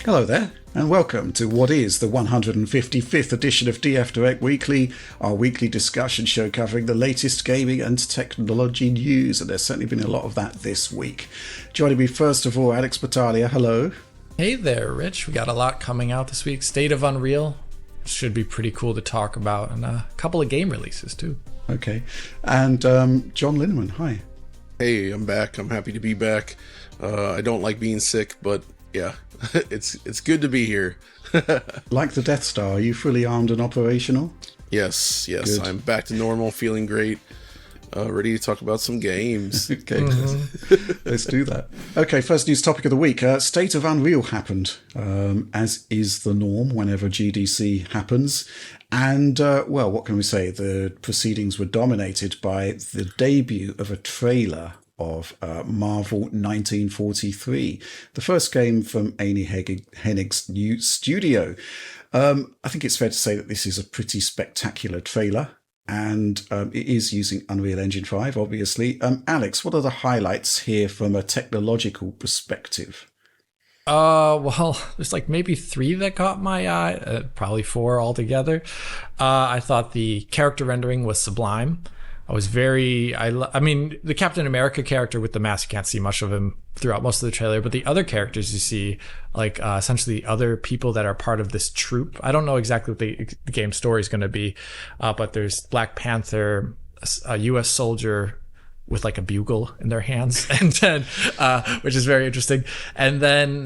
Hello there, and welcome to what is the 155th edition of DF Direct Weekly, our weekly discussion show covering the latest gaming and technology news, and there's certainly been a lot of that this week. Joining me first of all, Alex Battaglia, hello. Hey there, Rich. We got a lot coming out this week. State of Unreal should be pretty cool to talk about, and a couple of game releases too. Okay, and John Linneman, hi. Hey, I'm back. I'm happy to be back. I don't like being sick, but yeah, it's good to be here. Like the Death Star, are you fully armed and operational? Yes. Good. I'm back to normal, feeling great, ready to talk about some games. Okay, let's do that. Okay, first news topic of the week. State of Unreal happened, as is the norm whenever GDC happens. And, well, what can we say? The proceedings were dominated by the debut of a trailer of Marvel 1943, the first game from Amy Hennig's new studio. I think it's fair to say that this is a pretty spectacular trailer, and it is using Unreal Engine 5, obviously. Alex, what are the highlights here from a technological perspective? Well, there's like maybe 3 that caught my eye, probably 4 altogether. I thought the character rendering was sublime. I mean, the Captain America character with the mask, you can't see much of him throughout most of the trailer, but the other characters you see, like essentially other people that are part of this troop. I don't know exactly what the game story is going to be, but there's Black Panther, a U.S. soldier with like a bugle in their hands, and then, which is very interesting. And then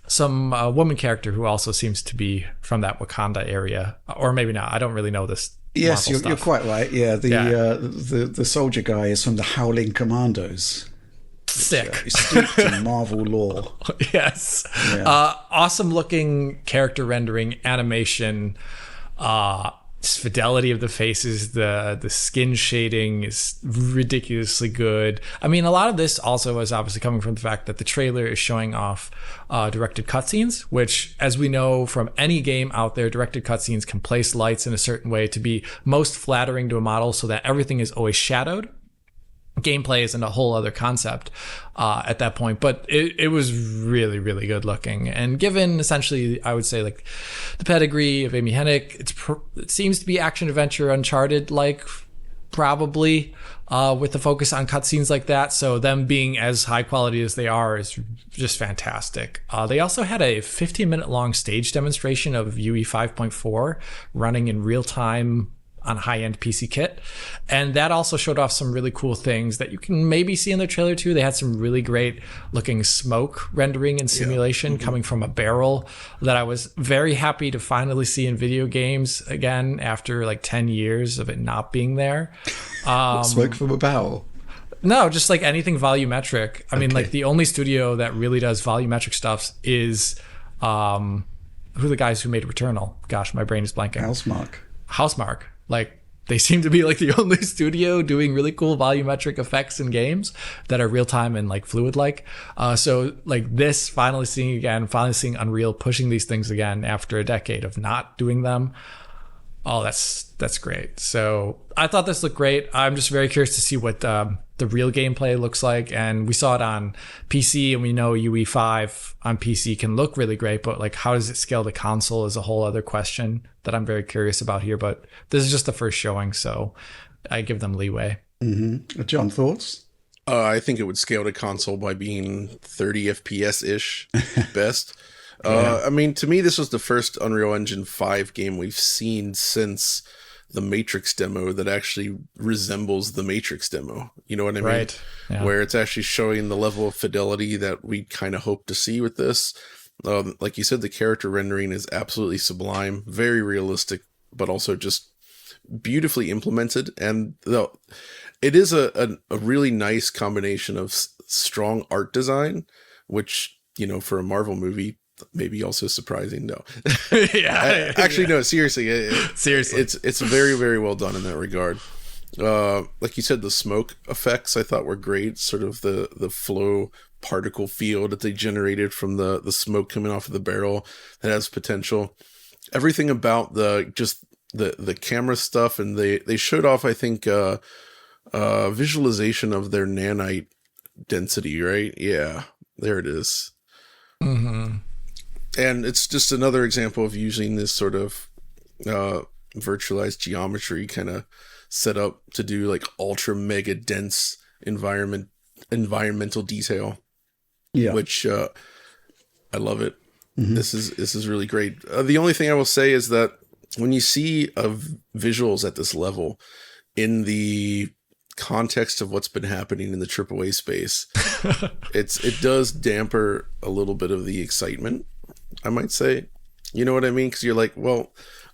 some woman character who also seems to be from that Wakanda area, or maybe not. I don't really know this. Yes, you're quite right. Yeah, the soldier guy is from the Howling Commandos. Sick. Which, steeped in Marvel lore. Yes. Yeah. Awesome looking character rendering, animation, fidelity of the faces, the skin shading is ridiculously good. I mean, a lot of this also is obviously coming from the fact that the trailer is showing off directed cutscenes, which, as we know from any game out there, directed cutscenes can place lights in a certain way to be most flattering to a model so that everything is always shadowed. Gameplay isn't a whole other concept at that point, but it was really, really good looking. And given essentially, I would say, like the pedigree of Amy Hennig, it seems to be action adventure Uncharted like, probably, with the focus on cutscenes like that. So them being as high quality as they are is just fantastic. They also had a 15-minute long stage demonstration of UE 5.4 running in real time on high-end PC kit, and that also showed off some really cool things that you can maybe see in the trailer too. They had some really great looking smoke rendering and simulation coming from a barrel that I was very happy to finally see in video games again after like 10 years of it not being there. Smoke from a barrel? No, just like anything volumetric. I mean, like the only studio that really does volumetric stuff is who are the guys who made Returnal? Gosh, my brain is blanking. Housemarque. Like, they seem to be like the only studio doing really cool volumetric effects in games that are real time and like fluid like. So like this, finally seeing Unreal pushing these things again after a decade of not doing them. Oh, that's great. So I thought this looked great. I'm just very curious to see what the real gameplay looks like. And we saw it on PC, and we know UE5 on PC can look really great, but like how does it scale to console is a whole other question that I'm very curious about here. But this is just the first showing, so I give them leeway. Mm-hmm. John, thoughts? I think it would scale to console by being 30 FPS-ish best. I mean, to me, this was the first Unreal Engine 5 game we've seen since the Matrix demo that actually resembles the Matrix demo. You know what I mean? Right. Yeah. Where it's actually showing the level of fidelity that we kind of hope to see with this. Like you said, the character rendering is absolutely sublime, very realistic, but also just beautifully implemented. And it is a really nice combination of strong art design, which, you know, for a Marvel movie, maybe also surprising. No. No, seriously. It's very, very well done in that regard. Like you said, the smoke effects I thought were great. Sort of the flow particle field that they generated from the smoke coming off of the barrel that has potential. Everything about the camera stuff, and they showed off, I think, visualization of their nanite density, right? Yeah, there it is. Mm-hmm. And it's just another example of using this sort of virtualized geometry kind of set up to do like ultra mega dense environmental detail. Yeah. Which I love it. Mm-hmm. This is really great. The only thing I will say is that when you see visuals at this level in the context of what's been happening in the AAA space, it does damper a little bit of the excitement, I might say. You know what I mean? Because you're like, well,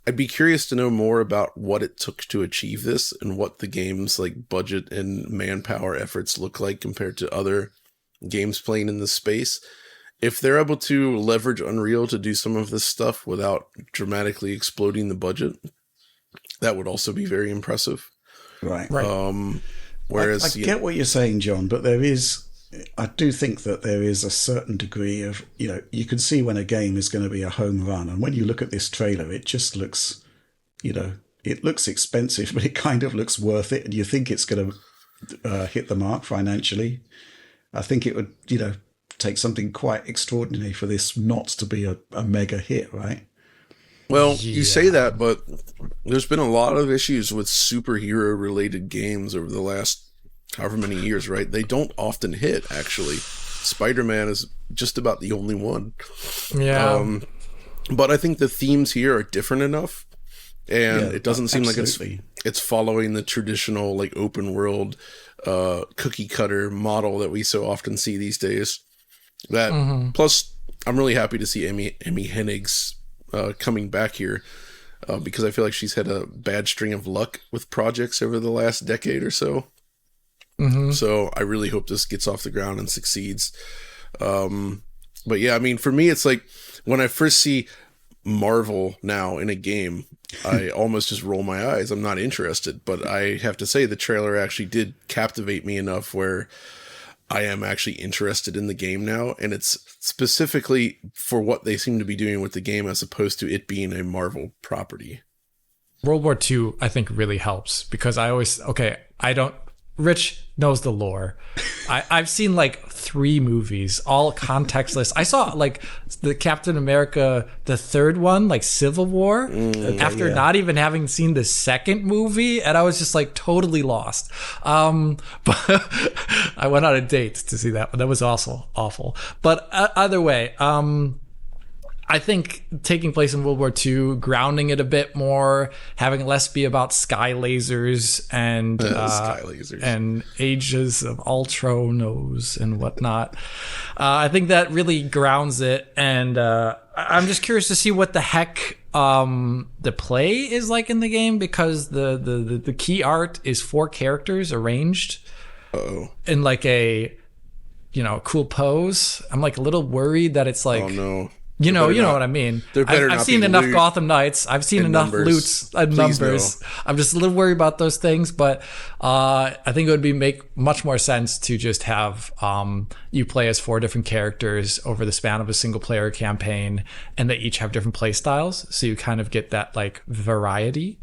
I'd be curious to know more about what it took to achieve this and what the game's like budget and manpower efforts look like compared to other games playing in this space. If they're able to leverage Unreal to do some of this stuff without dramatically exploding the budget, that would also be very impressive. Right. Whereas I get what you're saying, John, but I do think that there is a certain degree of, you can see when a game is going to be a home run. And when you look at this trailer, it just looks, it looks expensive, but it kind of looks worth it. And you think it's going to hit the mark financially. I think it would, take something quite extraordinary for this not to be a mega hit, right? Well, you say that, but there's been a lot of issues with superhero-related games over the last however many years, right? They don't often hit, actually. Spider-Man is just about the only one. Yeah. But I think the themes here are different enough, and it doesn't seem like it's following the traditional like open world cookie cutter model that we so often see these days. Plus, I'm really happy to see Amy Hennig's coming back here because I feel like she's had a bad string of luck with projects over the last decade or so. So I really hope this gets off the ground and succeeds. But yeah, I mean, for me, it's like when I first see Marvel now in a game, I almost just roll my eyes. I'm not interested, but I have to say the trailer actually did captivate me enough where I am actually interested in the game now, and it's specifically for what they seem to be doing with the game as opposed to it being a Marvel property. World War II, I think, really helps because Rich knows the lore. I've seen like 3 movies, all contextless. I saw like the Captain America, the third one, like Civil War, after not even having seen the second movie, and I was just like totally lost. But I went on a date to see that. That was also awful. But either way, I think taking place in World War II, grounding it a bit more, having less be about sky lasers and and Ages of Ultron and whatnot. I think that really grounds it, and I'm just curious to see what the heck the play is like in the game, because the key art is 4 characters arranged in like a cool pose. I'm like a little worried that it's like, oh no. You know what I mean. I've seen enough Gotham Knights. I've seen enough loots and numbers. No. I'm just a little worried about those things, but I think it would make much more sense to just have you play as 4 different characters over the span of a single player campaign, and they each have different play styles, so you kind of get that like variety.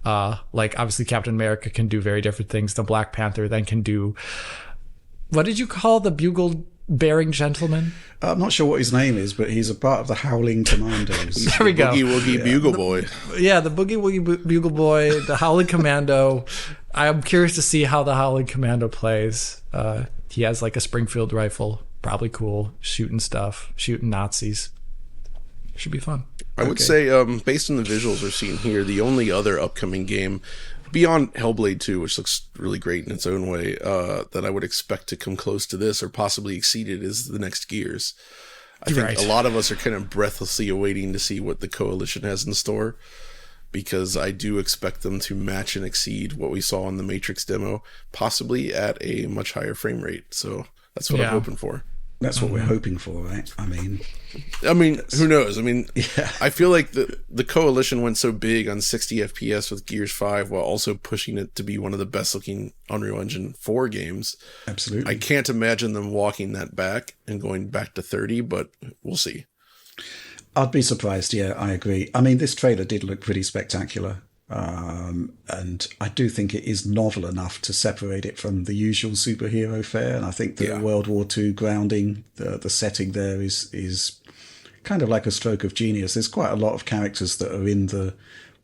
Like obviously Captain America can do very different things than Black Panther then can do. What did you call the bugle bearing gentleman? I'm not sure what his name is, but he's a part of the Howling Commandos. There we go. Boogie Woogie Bugle Boy. The Boogie Woogie Bugle Boy, the Howling Commando. I'm curious to see how the Howling Commando plays. He has like a Springfield rifle. Probably cool. Shooting Nazis. Should be fun. I would say, based on the visuals we're seeing here, the only other upcoming game beyond Hellblade 2, which looks really great in its own way, that I would expect to come close to this or possibly exceed it is the next Gears. I think a lot of us are kind of breathlessly awaiting to see what the Coalition has in store, because I do expect them to match and exceed what we saw in the Matrix demo, possibly at a much higher frame rate. So that's what I'm hoping for. That's what we're hoping for, right? I mean, who knows? I mean, I feel like the Coalition went so big on 60 FPS with Gears 5 while also pushing it to be one of the best looking Unreal Engine 4 games. Absolutely. I can't imagine them walking that back and going back to 30, but we'll see. I'd be surprised. Yeah, I agree. I mean, this trailer did look pretty spectacular. And I do think it is novel enough to separate it from the usual superhero fare. And I think the World War II grounding, the setting there is kind of like a stroke of genius. There's quite a lot of characters that are in the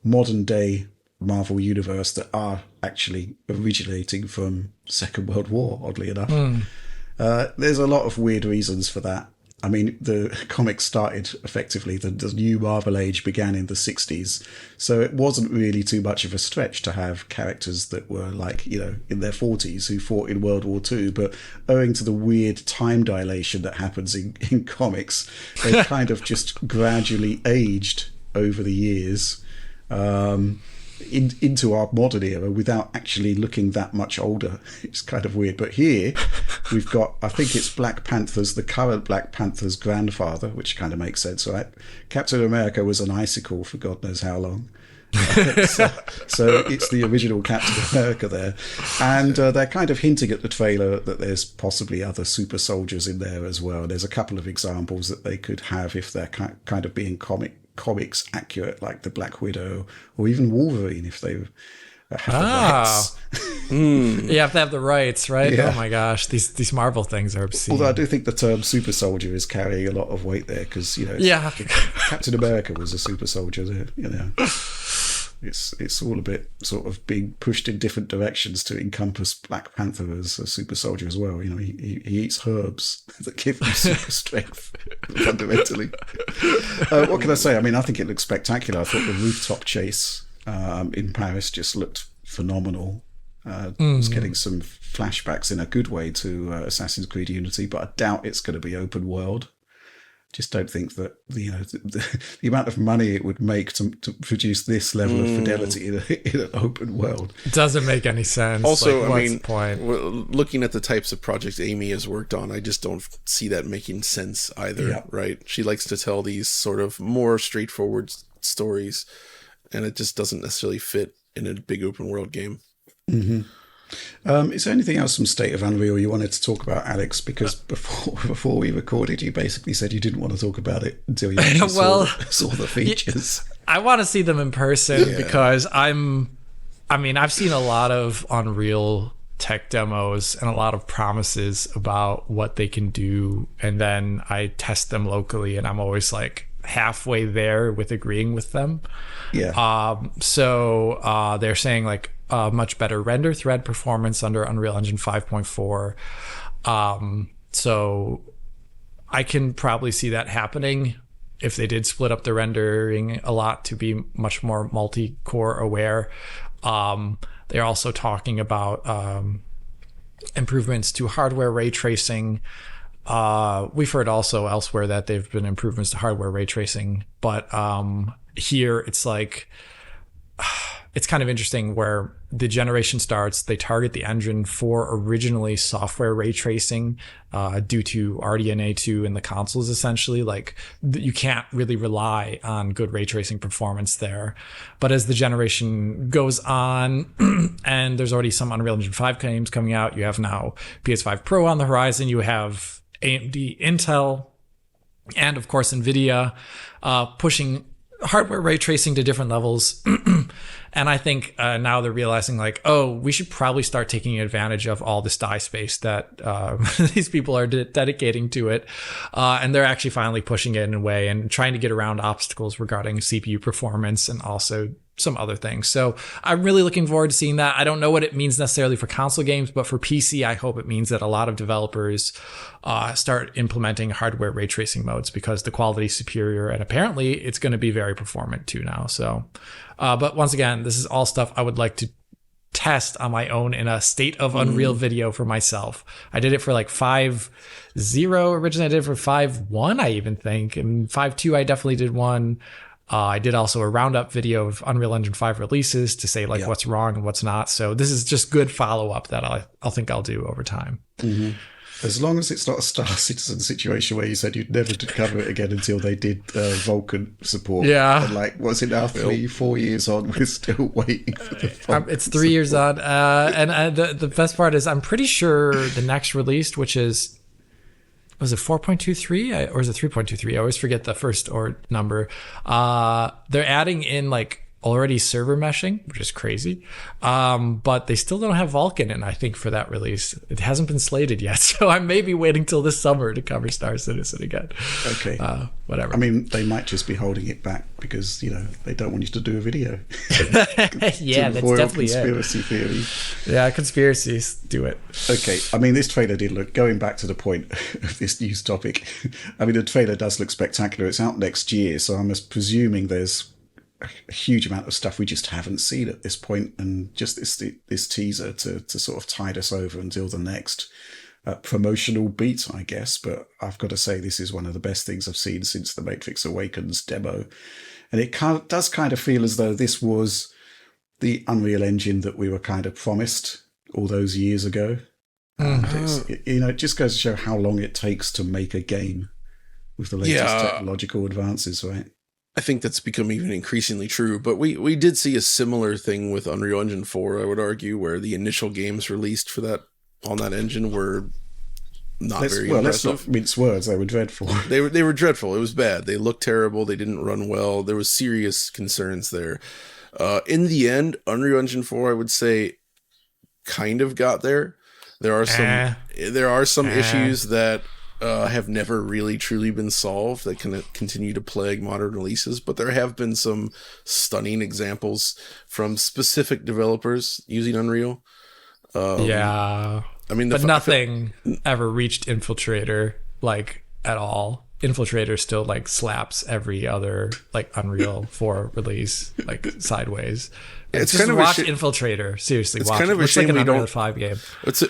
modern day Marvel universe that are actually originating from Second World War, oddly enough. There's a lot of weird reasons for that. I mean, the comics started effectively, the new Marvel Age began in the 60s, so it wasn't really too much of a stretch to have characters that were like, you know, in their 40s who fought in World War II, but owing to the weird time dilation that happens in comics, they kind of just gradually aged over the years. Into our modern era without actually looking that much older. It's kind of weird. But here we've got, I think it's Black Panther's, the current Black Panther's grandfather, which kind of makes sense, right? Captain America was an icicle for God knows how long. So it's the original Captain America there. And they're kind of hinting at the trailer that there's possibly other super soldiers in there as well. There's a couple of examples that they could have if they're kind of being comics accurate, like the Black Widow or even Wolverine if they have the rights. You have to have the rights, right? Yeah. Oh my gosh, these Marvel things are obscene. Although I do think the term super soldier is carrying a lot of weight there because, you know, Captain America was a super soldier there, you know. It's all a bit sort of being pushed in different directions to encompass Black Panther as a super soldier as well. You know, he eats herbs that give him super strength, fundamentally. What can I say? I mean, I think it looks spectacular. I thought the rooftop chase in Paris just looked phenomenal. I was getting some flashbacks in a good way to Assassin's Creed Unity, but I doubt it's going to be open world. Just don't think that, you know, the amount of money it would make to produce this level of fidelity in an open world. It doesn't make any sense. Also, like, I mean, point? looking at the types of projects Amy has worked on, I just don't see that making sense either, right? She likes to tell these sort of more straightforward stories, and it just doesn't necessarily fit in a big open world game. Mm-hmm. Is there anything else from State of Unreal you wanted to talk about, Alex? Because before we recorded, you basically said you didn't want to talk about it until you actually saw the features. I want to see them in person because I've seen a lot of Unreal tech demos and a lot of promises about what they can do, and then I test them locally, and I'm always like halfway there with agreeing with them. So they're saying like much better render thread performance under Unreal Engine 5.4. So I can probably see that happening if they did split up the rendering a lot to be much more multi-core aware. They're also talking about improvements to hardware ray tracing. We've heard also elsewhere that they've been improvements to hardware ray tracing, but here it's like it's kind of interesting where the generation starts, they target the engine for originally software ray tracing due to RDNA2 in the consoles, essentially. Like you can't really rely on good ray tracing performance there. But as the generation goes on, and there's already some Unreal Engine 5 games coming out, you have now PS5 Pro on the horizon, you have AMD, Intel, and of course Nvidia pushing hardware ray tracing to different levels. And I think now they're realizing like, oh, we should probably start taking advantage of all this die space that these people are dedicating to it. And they're actually finally pushing it in a way and trying to get around obstacles regarding CPU performance and also some other things. So I'm really looking forward to seeing that. I don't know what it means necessarily for console games, but for PC, I hope it means that a lot of developers start implementing hardware ray tracing modes because the quality is superior and apparently it's going to be very performant too now. So, but once again, this is all stuff I would like to test on my own in a State of Unreal video for myself. I did it for like 5.0 originally. I did it for 5.1, I even think. And 5.2, I definitely did one. I did also a roundup video of Unreal Engine 5 releases to say like what's wrong and what's not. So this is just good follow-up that I'll think I'll do over time. Mm-hmm. As long as it's not a Star Citizen situation where you said you'd never cover it again until they did Vulkan support. Yeah. And like, what's it now, 3-4 years on, we're still waiting for the Vulkan It's 3 years on. And the best part is I'm pretty sure the next release, which is, was it 4.23 or is it 3.23? I always forget the first or number. They're adding in like already server meshing, which is crazy. But they still don't have Vulkan in, I think, for that release. It hasn't been slated yet, so I may be waiting till this summer to cover Star Citizen again. Okay. Whatever. I mean, they might just be holding it back because, they don't want you to do a video. Yeah, that's definitely conspiracy theory. Yeah, conspiracies. Do it. Okay. I mean, this trailer did look, going back to the point of this news topic, I mean, the trailer does look spectacular. It's out next year, so I'm presuming there's a huge amount of stuff we just haven't seen at this point, and just this teaser to sort of tide us over until the next promotional beat, I guess. But I've got to say, this is one of the best things I've seen since the Matrix Awakens demo, and it does kind of feel as though this was the Unreal Engine that we were kind of promised all those years ago. And it just goes to show how long it takes to make a game with the latest technological advances, right? I think that's become even increasingly true, but we did see a similar thing with Unreal Engine 4, I would argue, where the initial games released for that on that engine were not very impressive. Let's not mince words, they were dreadful. They were dreadful. It was bad. They looked terrible. They didn't run well. There was serious concerns there. In the end, Unreal Engine 4, I would say, kind of got there. There are some issues that have never really truly been solved that can continue to plague modern releases, but there have been some stunning examples from specific developers using Unreal. I mean, but nothing ever reached Infiltrator at all. Infiltrator still slaps every other Unreal 4 release sideways. It's just kind of watch Infiltrator. Seriously, it's watch kind it. of a Looks shame like an we Unreal don't. 5 game.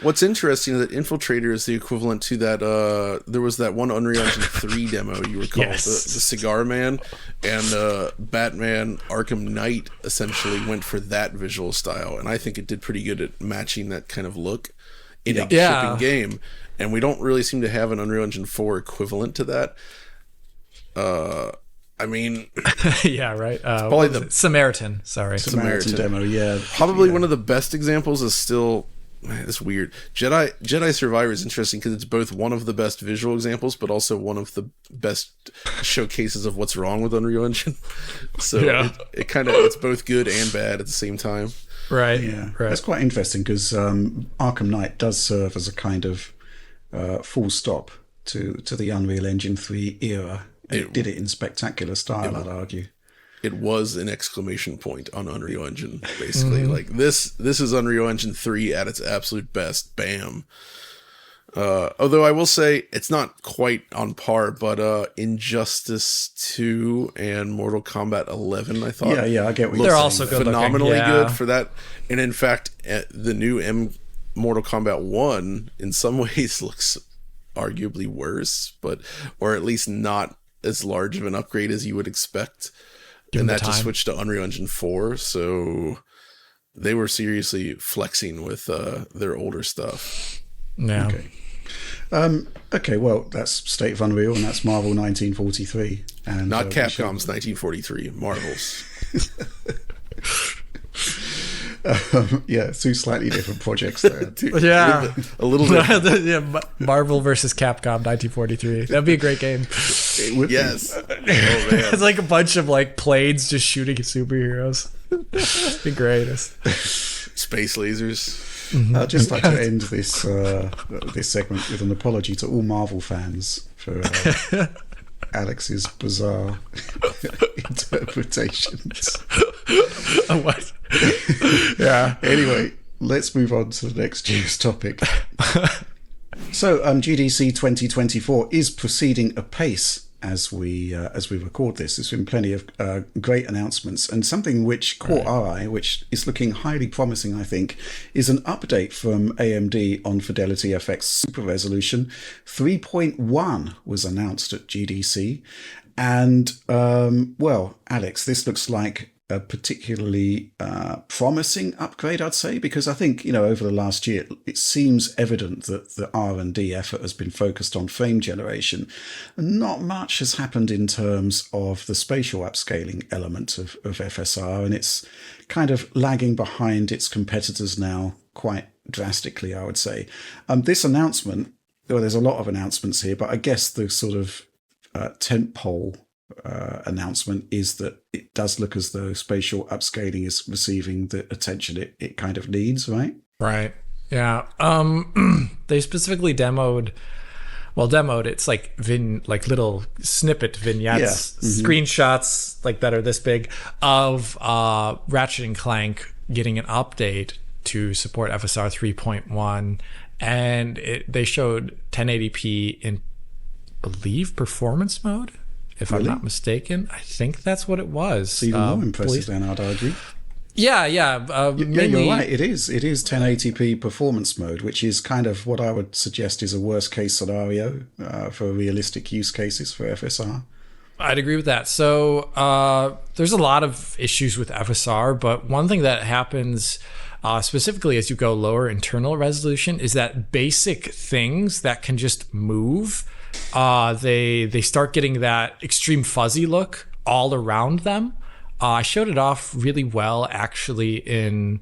What's interesting is that Infiltrator is the equivalent to that. There was that one Unreal Engine 3 demo you recall, the Cigar Man, and Batman Arkham Knight essentially went for that visual style, and I think it did pretty good at matching that kind of look in a shipping game. And we don't really seem to have an Unreal Engine 4 equivalent to that. I mean, yeah, right. Probably the Samaritan. Sorry, Samaritan demo. Yeah, probably one of the best examples is still. It's weird. Jedi Survivor is interesting because it's both one of the best visual examples, but also one of the best showcases of what's wrong with Unreal Engine. So it's both good and bad at the same time. Right. Yeah, right. That's quite interesting because Arkham Knight does serve as a kind of full stop to the Unreal Engine 3 era. It did it in spectacular style, I'd argue. It was an exclamation point on Unreal Engine, basically. This is Unreal Engine 3 at its absolute best. Bam. Although I will say it's not quite on par, but Injustice 2 and Mortal Kombat 11, I thought. Yeah, I get what you're saying. They're also good phenomenally looking. good for that. And in fact, the new Mortal Kombat 1 in some ways looks arguably worse, or at least not as large of an upgrade as you would expect. And that just switched to Unreal Engine 4, so they were seriously flexing with their older stuff. Yeah. Okay, well, that's State of Unreal, and that's Marvel 1943. And not Capcom's 1943, Marvel's. Two slightly different projects there. Yeah. A little bit. Yeah, Marvel versus Capcom 1943. That'd be a great game. It would be. Oh, man. It's like a bunch of planes just shooting at superheroes. It'd be great. Space lasers. I'd just like to end this this segment with an apology to all Marvel fans for Alex's bizarre interpretations. What? Yeah. Anyway, let's move on to the next news topic. So, GDC 2024 is proceeding apace as we record this. There's been plenty of great announcements, and something which caught our eye, which is looking highly promising, I think, is an update from AMD on Fidelity FX Super Resolution 3.1 was announced at GDC, and well, Alex, this looks like a particularly promising upgrade, I'd say, because I think, over the last year, it seems evident that the R&D effort has been focused on frame generation. Not much has happened in terms of the spatial upscaling element of FSR, and it's kind of lagging behind its competitors now quite drastically, I would say. This announcement, well, there's a lot of announcements here, but I guess the sort of tentpole announcement is that it does look as though spatial upscaling is receiving the attention it kind of needs, right? Right. Yeah. They specifically demoed, it's like little snippet vignettes, screenshots like that are this big of Ratchet and Clank getting an update to support FSR 3.1, and they showed 1080p in, believe, performance mode, if I'm not mistaken. I think that's what it was. It's even more impressive than I'd argue. Yeah. Yeah, you're right. It is 1080p performance mode, which is kind of what I would suggest is a worst case scenario for realistic use cases for FSR. I'd agree with that. So there's a lot of issues with FSR, but one thing that happens specifically as you go lower internal resolution is that basic things that can just move, they start getting that extreme fuzzy look all around them. I showed it off really well, actually, in,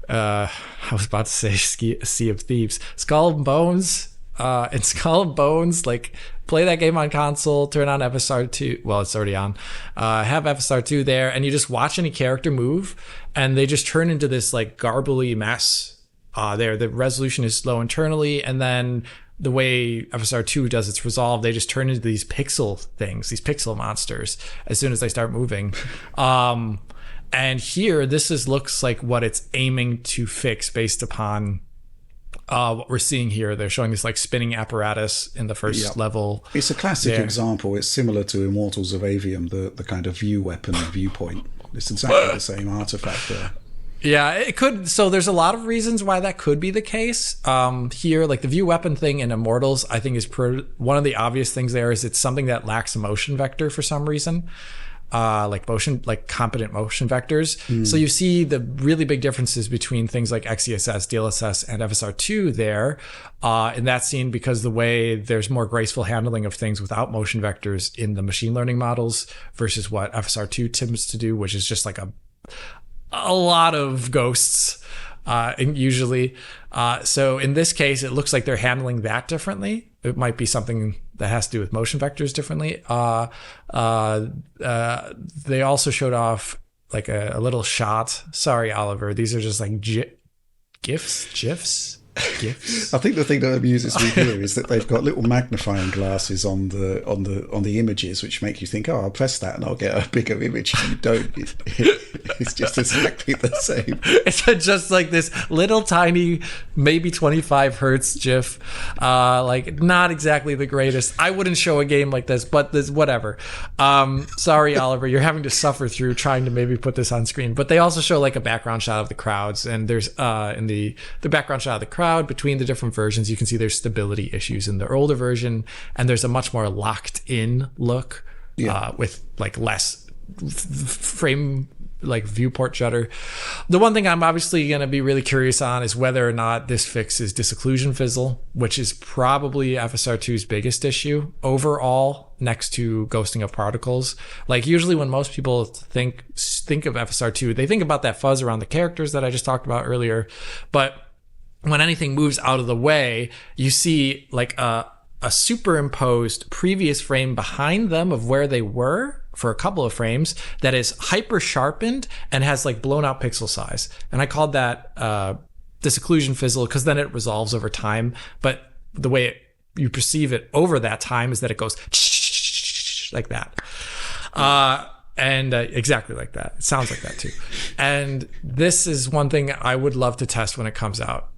I was about to say Sea of Thieves. Skull and Bones. In Skull and Bones, like, play that game on console, turn on FSR 2. Well, it's already on. Have FSR 2 there, and you just watch any character move, and they just turn into this, like, garbly mess there. The resolution is low internally, and then the way FSR 2 does its resolve, they just turn into these pixel things, these pixel monsters, as soon as they start moving. And here, looks like what it's aiming to fix based upon what we're seeing here. They're showing this like spinning apparatus in the first level. It's a classic example. It's similar to Immortals of Avium, the kind of view weapon viewpoint. It's exactly the same artifact there. Yeah, it could. So there's a lot of reasons why that could be the case. Here, like the view weapon thing in Immortals, I think is one of the obvious things there is it's something that lacks a motion vector for some reason. Like competent motion vectors. So you see the really big differences between things like XeSS, DLSS, and FSR2 there in that scene, because the way there's more graceful handling of things without motion vectors in the machine learning models versus what FSR2 tends to do, which is just like a lot of ghosts, and usually. So in this case, it looks like they're handling that differently. It might be something that has to do with motion vectors differently. They also showed off like a little shot. Sorry, Oliver. These are just like GIFs. I think the thing that amuses me here is that they've got little magnifying glasses on the images, which make you think, oh, I'll press that and I'll get a bigger image. You don't. It's just exactly the same. It's just like this little tiny, maybe 25 hertz GIF. Like not exactly the greatest. I wouldn't show a game like this, but this whatever. Sorry, Oliver, you're having to suffer through trying to maybe put this on screen. But they also show like a background shot of the crowds, and there's in the background shot of the crowd. Between the different versions, you can see there's stability issues in the older version, and there's a much more locked in look with like less frame, like viewport judder. The one thing I'm obviously going to be really curious on is whether or not this fixes disocclusion fizzle, which is probably FSR2's biggest issue overall, next to ghosting of particles. Like usually when most people think of FSR2, they think about that fuzz around the characters that I just talked about earlier, but when anything moves out of the way, you see like a superimposed previous frame behind them of where they were for a couple of frames that is hyper sharpened and has like blown out pixel size. And I called that disocclusion fizzle because then it resolves over time. But the way you perceive it over that time is that it goes like that. And exactly like that. It sounds like that too. And this is one thing I would love to test when it comes out.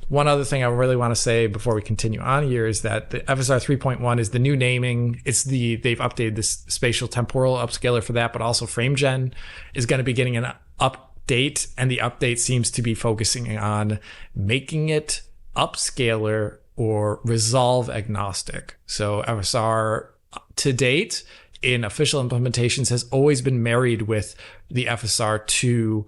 One other thing I really want to say before we continue on here is that the FSR 3.1 is the new naming. They've updated this spatial temporal upscaler for that, but also FrameGen is going to be getting an update, and the update seems to be focusing on making it upscaler or resolve agnostic. So FSR to date in official implementations has always been married with the FSR 2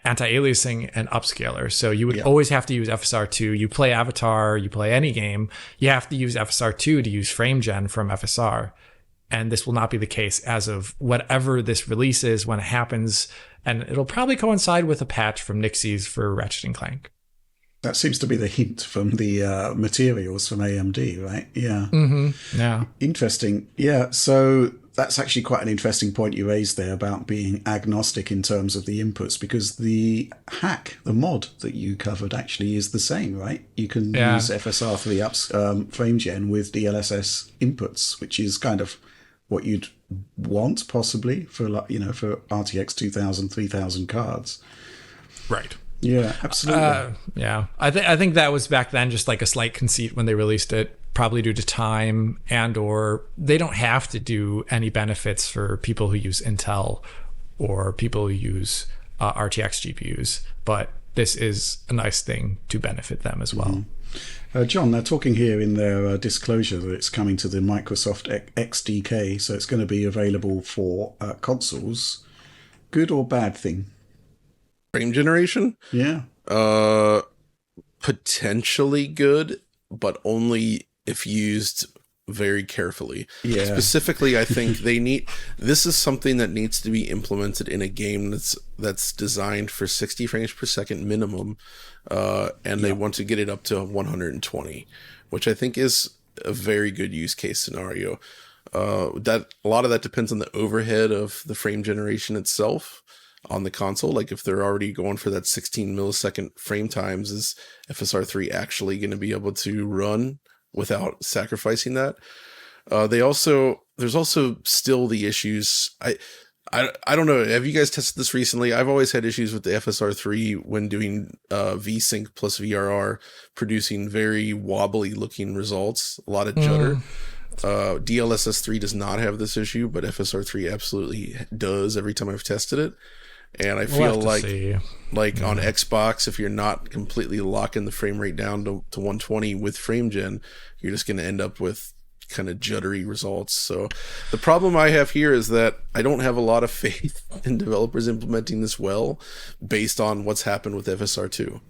anti-aliasing and upscaler. So you would always have to use FSR 2. You play Avatar, you play any game, you have to use FSR 2 to use FrameGen from FSR. And this will not be the case as of whatever this release is when it happens. And it'll probably coincide with a patch from Nixies for Ratchet and Clank. That seems to be the hint from the materials from AMD, right? Yeah. Yeah. Interesting. Yeah. So that's actually quite an interesting point you raised there about being agnostic in terms of the inputs, because the hack, the mod that you covered, actually is the same, right? You can use FSR 3 frame gen with DLSS inputs, which is kind of what you'd want possibly for, for RTX 2000, 3000 cards. Right. Yeah, absolutely. Yeah, I think that was back then just like a slight conceit when they released it, probably due to time, and or they don't have to do any benefits for people who use Intel or people who use RTX GPUs, but this is a nice thing to benefit them as well. John, they're talking here in their disclosure that it's coming to the Microsoft XDK, so it's going to be available for consoles. Good or bad thing? Frame generation? Yeah. Potentially good, but only if used very carefully. Yeah. Specifically, I think this is something that needs to be implemented in a game that's designed for 60 frames per second minimum, and they want to get it up to 120, which I think is a very good use case scenario. That a lot of that depends on the overhead of the frame generation itself on the console. Like if they're already going for that 16 millisecond frame times, is FSR 3 actually going to be able to run without sacrificing that? There's also still the issues. I don't know. Have you guys tested this recently? I've always had issues with the FSR 3 when doing VSync plus VRR, producing very wobbly looking results, a lot of judder. DLSS 3 does not have this issue, but FSR 3 absolutely does every time I've tested it. And I feel like on Xbox, if you're not completely locking the frame rate down to 120 with frame gen, you're just going to end up with kind of juddery results. So the problem I have here is that I don't have a lot of faith in developers implementing this well based on what's happened with FSR 2.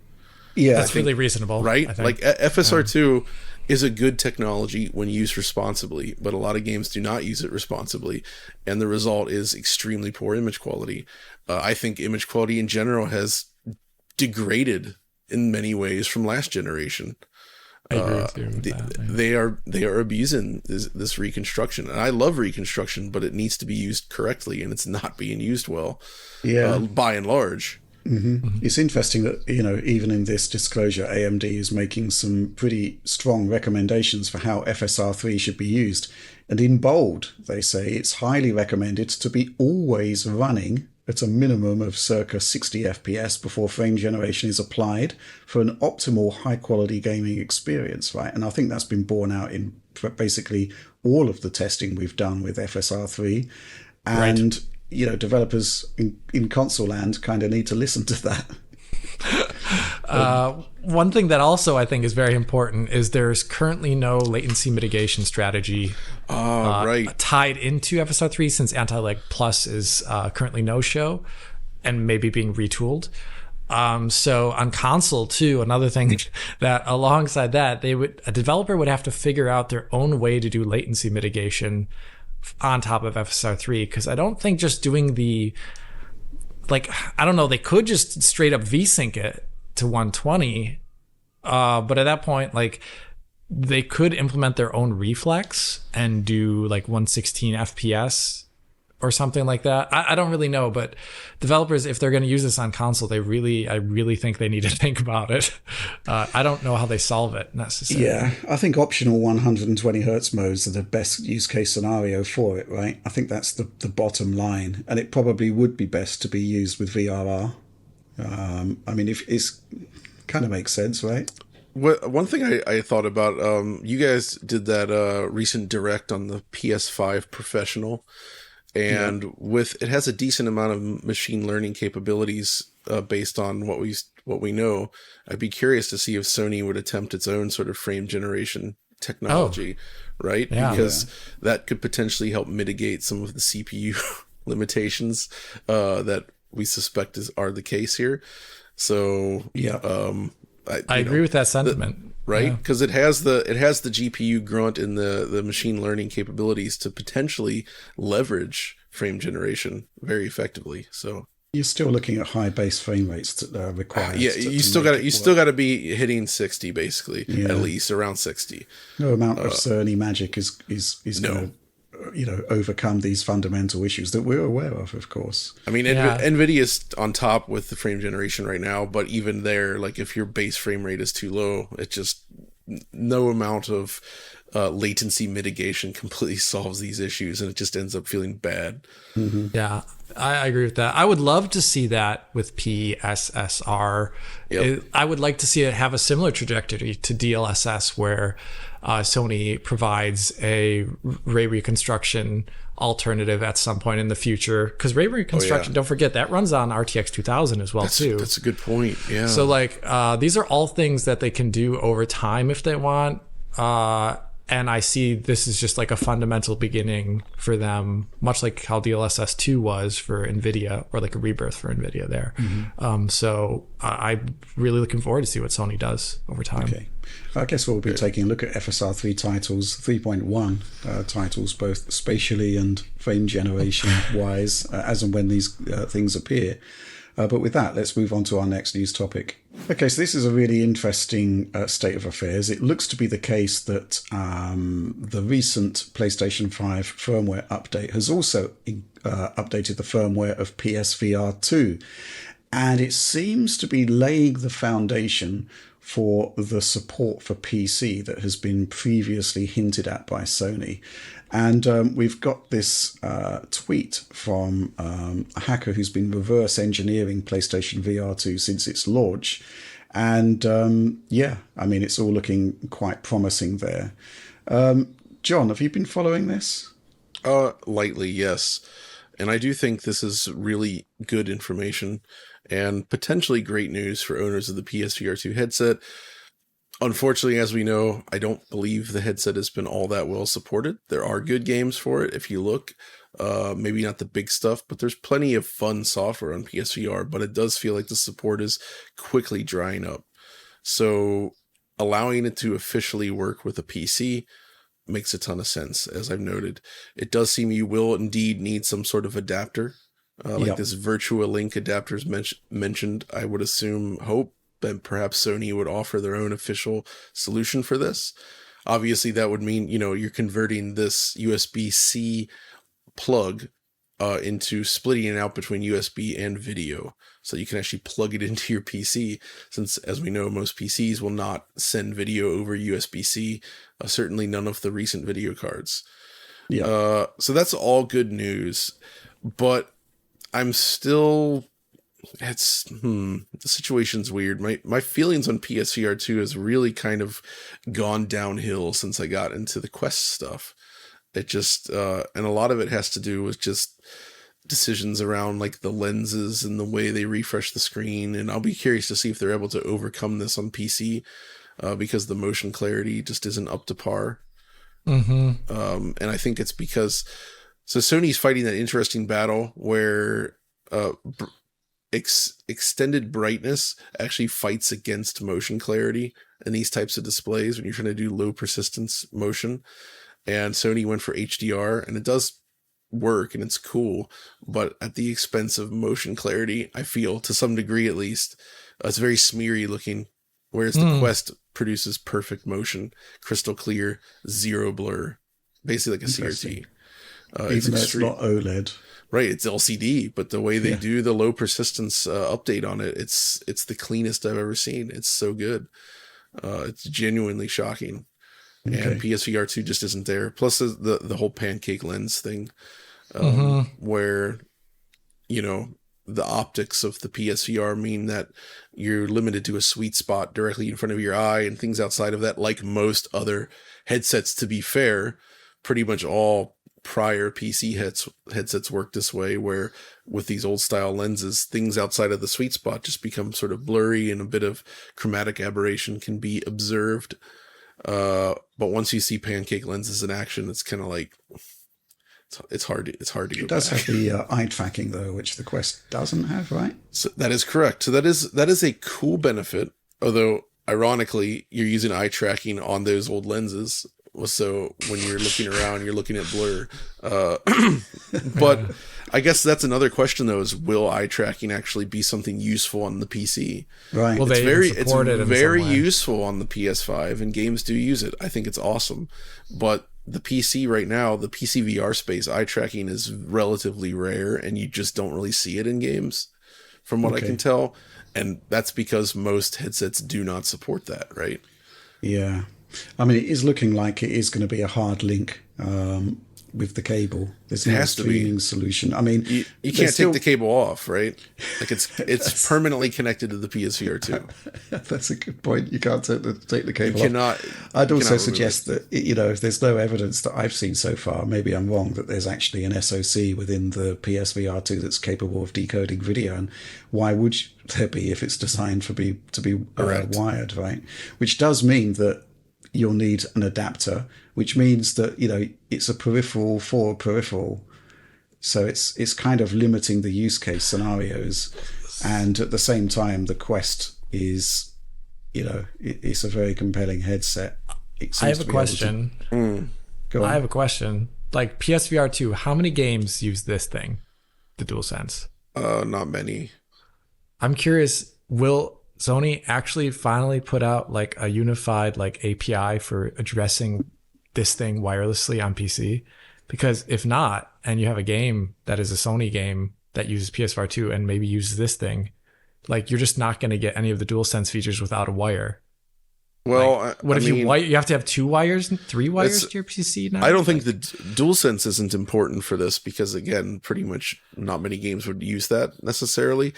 Yeah, that's really reasonable, right? Like FSR 2 is a good technology when used responsibly, but a lot of games do not use it responsibly, and the result is extremely poor image quality. I think image quality in general has degraded in many ways from last generation. I agree with you with that. They are abusing this reconstruction, and I love reconstruction, but it needs to be used correctly, and it's not being used well. Yeah, by and large. It's interesting that, even in this disclosure, AMD is making some pretty strong recommendations for how FSR 3 should be used. And in bold, they say it's highly recommended to be always running at a minimum of circa 60 FPS before frame generation is applied for an optimal high-quality gaming experience, right? And I think that's been borne out in basically all of the testing we've done with FSR 3. And... Right. Developers in console land kind of need to listen to that. One thing that also I think is very important is there's currently no latency mitigation strategy tied into FSR 3, since Anti-Lag Plus is currently no-show and maybe being retooled. So on console too, another thing that alongside that, a developer would have to figure out their own way to do latency mitigation on top of FSR 3, because I don't think just doing they could just straight up VSync it to 120, but at that point, they could implement their own reflex and do 116 FPS or something like that. I don't really know, but developers, if they're going to use this on console, I really think they need to think about it. I don't know how they solve it necessarily. Yeah, I think optional 120 hertz modes are the best use case scenario for it, right? I think that's the bottom line, and it probably would be best to be used with VRR. If it's kind of makes sense, right? One thing I thought about, you guys did that recent direct on the PS5 Professional. And it has a decent amount of machine learning capabilities based on what we know. I'd be curious to see if Sony would attempt its own sort of frame generation technology, right? Yeah. Because that could potentially help mitigate some of the CPU limitations that we suspect are the case here. So I agree with that sentiment. Right, because it has the GPU grunt and the machine learning capabilities to potentially leverage frame generation very effectively. So You're still looking at high base frame rates required. Yeah, you still got to be hitting 60 basically, Yeah. at least around 60. No amount of Sony magic is No. going to overcome these fundamental issues that we're aware of course. I mean, Nvidia's on top with the frame generation right now, but even there, like if your base frame rate is too low, it just no amount of latency mitigation completely solves these issues, and it just ends up feeling bad. Mm-hmm. Yeah, I agree with that. I would love to see that with PSSR. Yep. I would like to see it have a similar trajectory to DLSS, where Sony provides a ray reconstruction alternative at some point in the future. Because ray reconstruction, don't forget, that runs on RTX 2000 as well, too. That's a good point, yeah. So, like, these are all things that they can do over time if they want. And I see this is just like a fundamental beginning for them, much like how DLSS 2 was for Nvidia, or like a Rebirth for Nvidia there. Mm-hmm. So I'm really looking forward to see what Sony does over time. Okay. I guess we'll be taking a look at FSR 3 titles, 3.1 titles, both spatially and frame generation wise, as and when these things appear. But with that, let's move on to our next news topic. Okay, so this is a really interesting state of affairs. It looks to be the case that the recent PlayStation 5 firmware update has also updated the firmware of PSVR2. And it seems to be laying the foundation for the support for PC that has been previously hinted at by Sony. And we've got this tweet from a hacker who's been reverse engineering PlayStation VR2 since its launch. And I mean, it's all looking quite promising there. John, have you been following this? Lightly, yes. And I do think this is really good information and potentially great news for owners of the PSVR2 headset. Unfortunately, as we know, I don't believe the headset has been all that well supported. There are good games for it if you look. Maybe not the big stuff, but there's plenty of fun software on PSVR, but it does feel like the support is quickly drying up. So allowing it to officially work with a PC makes a ton of sense, as I've noted. It does seem you will indeed need some sort of adapter, like this Virtua Link adapter is mentioned. I would hope that perhaps Sony would offer their own official solution for this. Obviously, that would mean, you're converting this USB-C plug into splitting it out between USB and video, so you can actually plug it into your PC, since, as we know, most PCs will not send video over USB-C, certainly none of the recent video cards. So that's all good news, but I'm still... the situation's weird. My feelings on PSVR2 has really kind of gone downhill since I got into the Quest stuff. It just, and a lot of it has to do with just decisions around like the lenses and the way they refresh the screen. And I'll be curious to see if they're able to overcome this on PC, because the motion clarity just isn't up to par. And I think it's because, so Sony's fighting that interesting battle where, extended brightness actually fights against motion clarity in these types of displays when you're trying to do low persistence motion. And Sony went for HDR, and it does work and it's cool, but at the expense of motion clarity, I feel, to some degree at least. It's very smeary looking, whereas the Quest produces perfect motion, crystal clear, zero blur, basically like a CRT. Even though it's not OLED. Right, it's LCD, but the way they do the low persistence update on it, it's the cleanest I've ever seen. It's so good. It's genuinely shocking. Okay. And PSVR2 just isn't there. Plus the whole pancake lens thing, where, the optics of the PSVR mean that you're limited to a sweet spot directly in front of your eye, and things outside of that, like most other headsets, to be fair, pretty much all prior PC headsets work this way, where with these old style lenses, things outside of the sweet spot just become sort of blurry, and a bit of chromatic aberration can be observed. But once you see pancake lenses in action, it's kind of like, it's hard to go back. It does have the eye tracking though, which the Quest doesn't have, right? So that is correct. So that is a cool benefit, although ironically you're using eye tracking on those old lenses, So when you're looking around, you're looking at blur. But I guess that's another question though: is will eye tracking actually be something useful on the PC? Right. Well, It's very useful on the PS5, and games do use it. I think it's awesome, but the PC right now, the PC VR space, eye tracking is relatively rare, and you just don't really see it in games, from what I can tell. And that's because most headsets do not support that, right? Yeah. I mean, it is looking like it is going to be a hard link with the cable. There's no streaming solution. I mean, you can't take the cable off, right? Like it's permanently connected to the PSVR2. That's a good point. You can't take the cable you cannot, off. I'd also suggest that, if there's no evidence that I've seen so far, maybe I'm wrong, that there's actually an SoC within the PSVR2 that's capable of decoding video. And why would there be if it's designed to be wired, right? Which does mean that you'll need an adapter, which means that, it's a peripheral for a peripheral. So it's kind of limiting the use case scenarios. And at the same time, the Quest is, it's a very compelling headset. I have a question. I have a question. Like PSVR2, how many games use this thing, the DualSense? Not many. I'm curious, will Sony actually finally put out like a unified like API for addressing this thing wirelessly on PC? Because if not, and you have a game that is a Sony game that uses PSVR2 and maybe uses this thing, like you're just not going to get any of the DualSense features without a wire. Well, like, you have to have 2 wires and 3 wires to your PC now? I don't think the DualSense isn't important for this because, again, pretty much not many games would use that necessarily.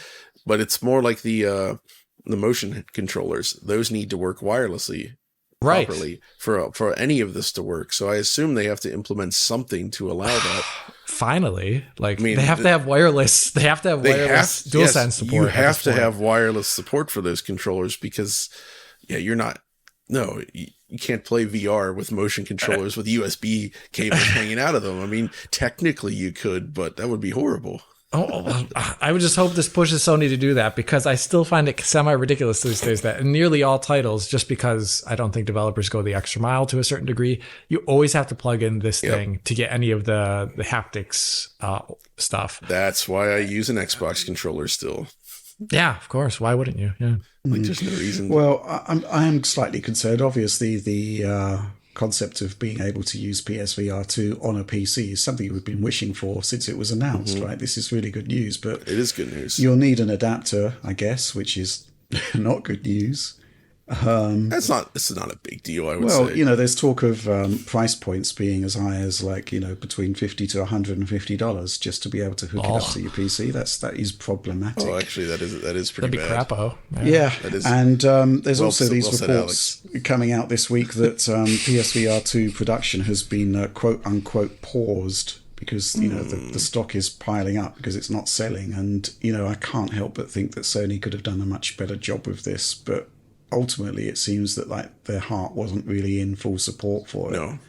But it's more like the motion controllers. Those need to work wirelessly properly for any of this to work. So I assume they have to implement something to allow that. Finally, they have to have wireless. They have to have wireless DualSense support. You have to have wireless support for those controllers because, you're not. No, you can't play VR with motion controllers with USB cables hanging out of them. I mean, technically you could, but that would be horrible. I would just hope this pushes Sony to do that, because I still find it semi-ridiculous these days that in nearly all titles, just because I don't think developers go the extra mile to a certain degree, you always have to plug in this thing to get any of the haptics stuff. That's why I use an Xbox controller still. Yeah, of course. Why wouldn't you? Yeah. There's no reason. Well, I am slightly concerned. Obviously, the concept of being able to use PSVR2 on a PC is something we've been wishing for since it was announced, right? This is really good news, but it is good news. You'll need an adapter, I guess, which is not good news. It's not a big deal, I would say. Well, there's talk of price points being as high as between $50 to $150 just to be able to hook it up to your PC. That is problematic. Oh, actually, that is pretty bad. That'd be crapo. Yeah. And there's also these reports coming out this week that PSVR2 production has been quote unquote paused because the stock is piling up because it's not selling. And I can't help but think that Sony could have done a much better job with this, but ultimately it seems that their heart wasn't really in full support for it. No.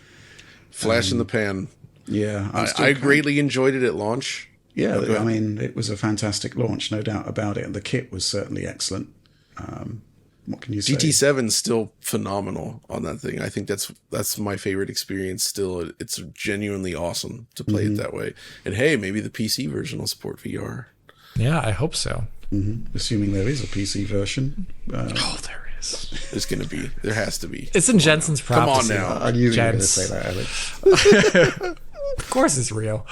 Flash in the pan. Yeah. I greatly enjoyed it at launch. Yeah, I mean, it was a fantastic launch, no doubt about it. And the kit was certainly excellent. What can you say? GT7's still phenomenal on that thing. I think that's my favorite experience still. It's genuinely awesome to play it that way. And hey, maybe the PC version will support VR. Yeah, I hope so. Assuming there is a PC version. There is. There's going to be. There has to be. It's in Jensen's prophecy. Come on now. I knew you were going to say that, Alex. Of course it's real.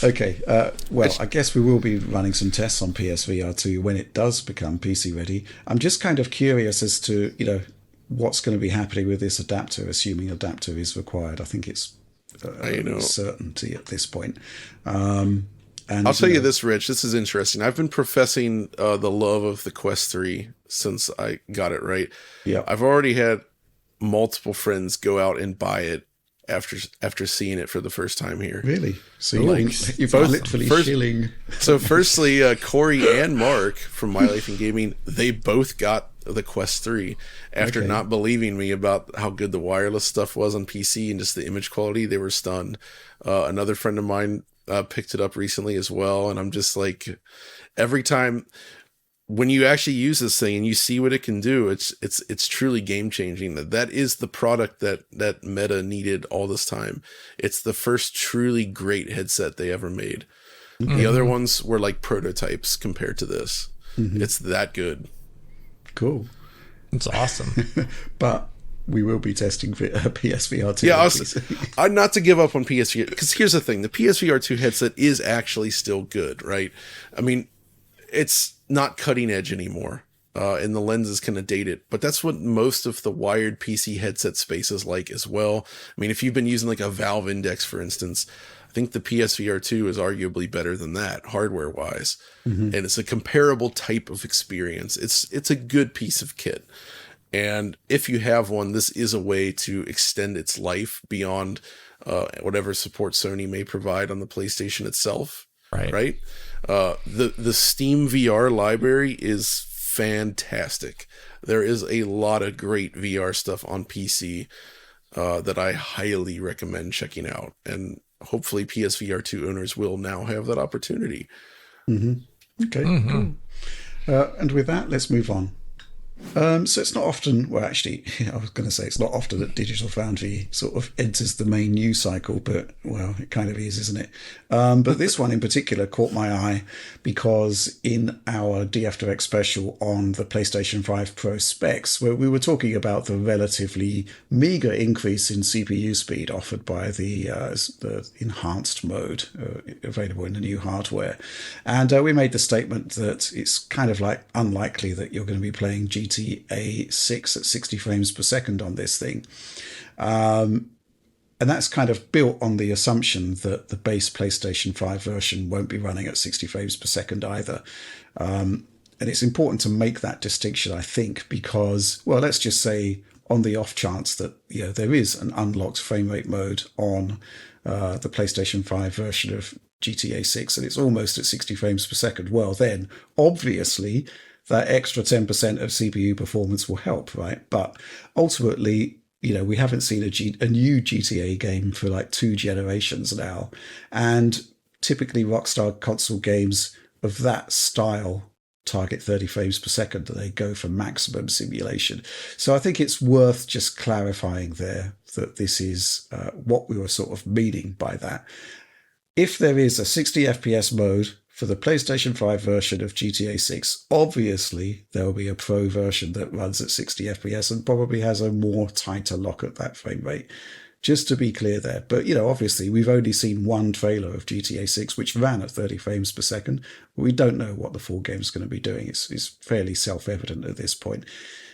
Okay. I guess we will be running some tests on PSVR2 when it does become PC ready. I'm just kind of curious as to, what's going to be happening with this adapter, assuming adapter is required. I think it's a certainty at this point. And, I'll tell you this, Rich. This is interesting. I've been professing the love of the Quest 3 since I got it, right? Yeah. I've already had multiple friends go out and buy it after seeing it for the first time here. Really? So you've literally shilling. So firstly, Corey and Mark from My Life in Gaming, they both got the Quest 3 after not believing me about how good the wireless stuff was on PC and just the image quality. They were stunned. Another friend of mine picked it up recently as well, and I'm just like, every time when you actually use this thing and you see what it can do, it's truly game changing. That is the product that Meta needed all this time. It's the first truly great headset they ever made. Mm-hmm. The other ones were like prototypes compared to this. Mm-hmm. It's that good. Cool. It's awesome. But we will be testing PSVR2. Yeah, I'm not to give up on PSVR, because here's the thing. The PSVR2 headset is actually still good, right? I mean, it's not cutting edge anymore, and the lens is kind of dated, but that's what most of the wired PC headset space is like as well. I mean, if you've been using like a Valve Index, for instance, I think the PSVR2 is arguably better than that hardware wise. Mm-hmm. And it's a comparable type of experience. It's a good piece of kit. And if you have one, this is a way to extend its life beyond whatever support Sony may provide on the PlayStation itself. Right. The Steam VR library is fantastic. There is a lot of great VR stuff on PC that I highly recommend checking out. And hopefully PSVR2 owners will now have that opportunity. Mm-hmm. Okay, cool. And with that, let's move on. So it's not often, well, actually, I was going to say it's not often that Digital Foundry sort of enters the main news cycle, but, well, it kind of is, isn't it? But this one in particular caught my eye because in our DF Direct special on the PlayStation 5 Pro specs, where we were talking about the relatively meager increase in CPU speed offered by the enhanced mode available in the new hardware. And we made the statement that it's kind of like unlikely that you're going to be playing GTA 6 at 60 frames per second on this thing. And that's kind of built on the assumption that the base PlayStation 5 version won't be running at 60 frames per second either. And it's important to make that distinction, I think, because, well, let's just say on the off chance that there is an unlocked frame rate mode on the PlayStation 5 version of GTA 6 and it's almost at 60 frames per second, well, then obviously that extra 10% of CPU performance will help, right? But ultimately, we haven't seen a new GTA game for like 2 generations now. And typically Rockstar console games of that style target 30 frames per second. They go for maximum simulation. So I think it's worth just clarifying there that this is what we were sort of meaning by that. If there is a 60 FPS mode for the PlayStation 5 version of GTA 6, obviously there will be a Pro version that runs at 60 FPS and probably has a more tighter lock at that frame rate. Just to be clear there. But, obviously we've only seen one trailer of GTA 6, which ran at 30 frames per second. We don't know what the full game's going to be doing. It's fairly self-evident at this point.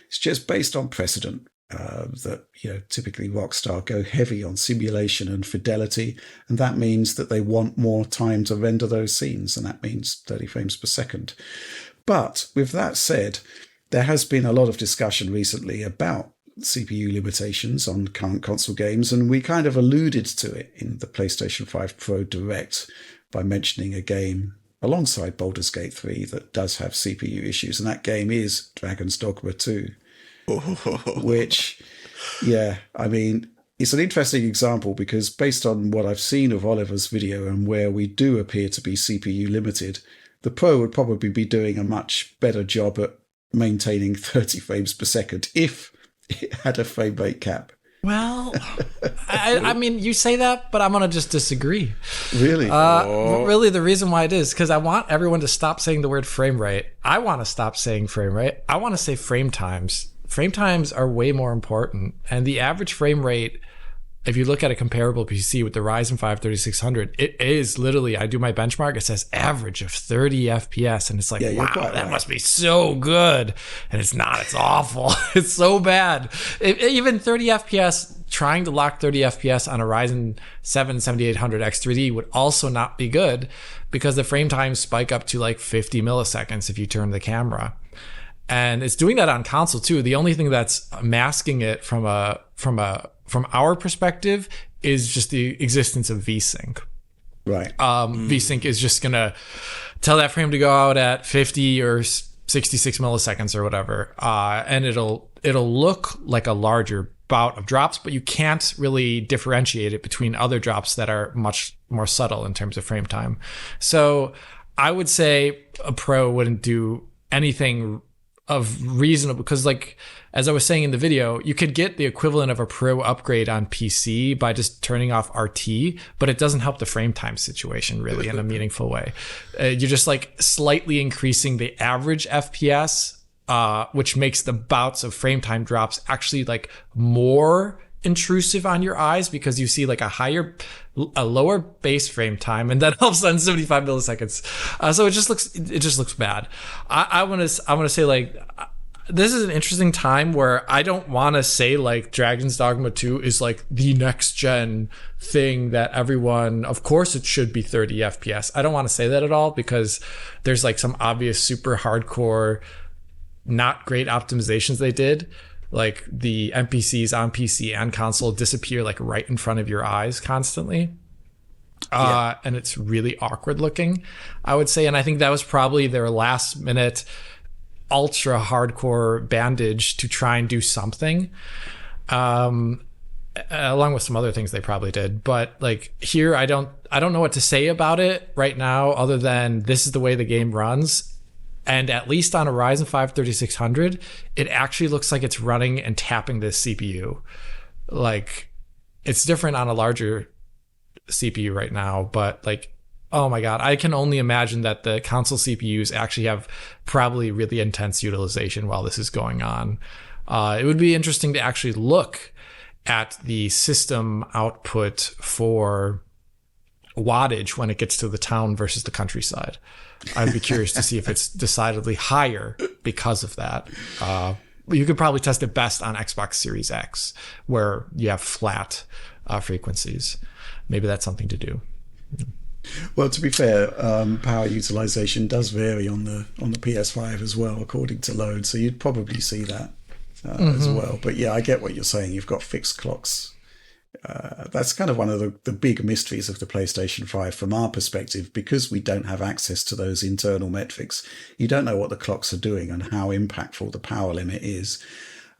It's just based on precedent. That typically Rockstar go heavy on simulation and fidelity, and that means that they want more time to render those scenes, and that means 30 frames per second. But with that said, there has been a lot of discussion recently about CPU limitations on current console games, and we kind of alluded to it in the PlayStation 5 Pro Direct by mentioning a game alongside Baldur's Gate 3 that does have CPU issues, and that game is Dragon's Dogma 2. Which, I mean, it's an interesting example because based on what I've seen of Oliver's video and where we do appear to be CPU limited, the Pro would probably be doing a much better job at maintaining 30 frames per second if it had a frame rate cap. Well, I mean, you say that, but I'm going to just disagree. Really? Really, the reason why it is because I want everyone to stop saying the word frame rate. I want to stop saying frame rate. I want to say frame times. Frame times are way more important. And the average frame rate, if you look at a comparable PC with the Ryzen 5 3600, it is literally, I do my benchmark, it says average of 30 FPS. And it's like, wow, that must be so good. And it's not, it's awful. It's so bad. Even 30 FPS, trying to lock 30 FPS on a Ryzen 7 7800 X3D would also not be good because the frame times spike up to like 50 milliseconds if you turn the camera. And it's doing that on console too. The only thing that's masking it from our perspective is just the existence of VSync. Right. VSync is just gonna tell that frame to go out at 50 or 66 milliseconds or whatever, and it'll look like a larger bout of drops, but you can't really differentiate it between other drops that are much more subtle in terms of frame time. So I would say a Pro wouldn't do anything of reasonable, because like as I was saying in the video, you could get the equivalent of a pro upgrade on PC by just turning off RT, but it doesn't help the frame time situation really in a meaningful way. You're just like slightly increasing the average FPS, which makes the bouts of frame time drops actually like more intrusive on your eyes, because you see like a lower base frame time, and that helps on 75 milliseconds. So it just looks bad. I want to say like this is an interesting time where I don't want to say like Dragon's Dogma 2 is like the next gen thing that everyone, of course it should be 30 FPS. I don't want to say that at all, because there's like some obvious super hardcore not great optimizations they did. Like the NPCs on PC and console disappear like right in front of your eyes constantly. And it's really awkward looking, I would say. And I think that was probably their last minute ultra hardcore bandage to try and do something. Along with some other things they probably did. But like here, I don't know what to say about it right now, other than this is the way the game runs. And at least on a Ryzen 5 3600, it actually looks like it's running and tapping this CPU. Like, it's different on a larger CPU right now, but like, oh my God, I can only imagine that the console CPUs actually have probably really intense utilization while this is going on. It would be interesting to actually look at the system output for wattage when it gets to the town versus the countryside. I'd be curious to see if it's decidedly higher because of that. You could probably test it best on Xbox Series X, where you have flat frequencies. Maybe that's something to do. Well, to be fair, power utilization does vary on the PS5 as well, according to load. So you'd probably see that as well. But yeah, I get what you're saying. You've got fixed clocks. That's kind of one of the big mysteries of the PlayStation 5 from our perspective, because we don't have access to those internal metrics. You don't know what the clocks are doing and how impactful the power limit is.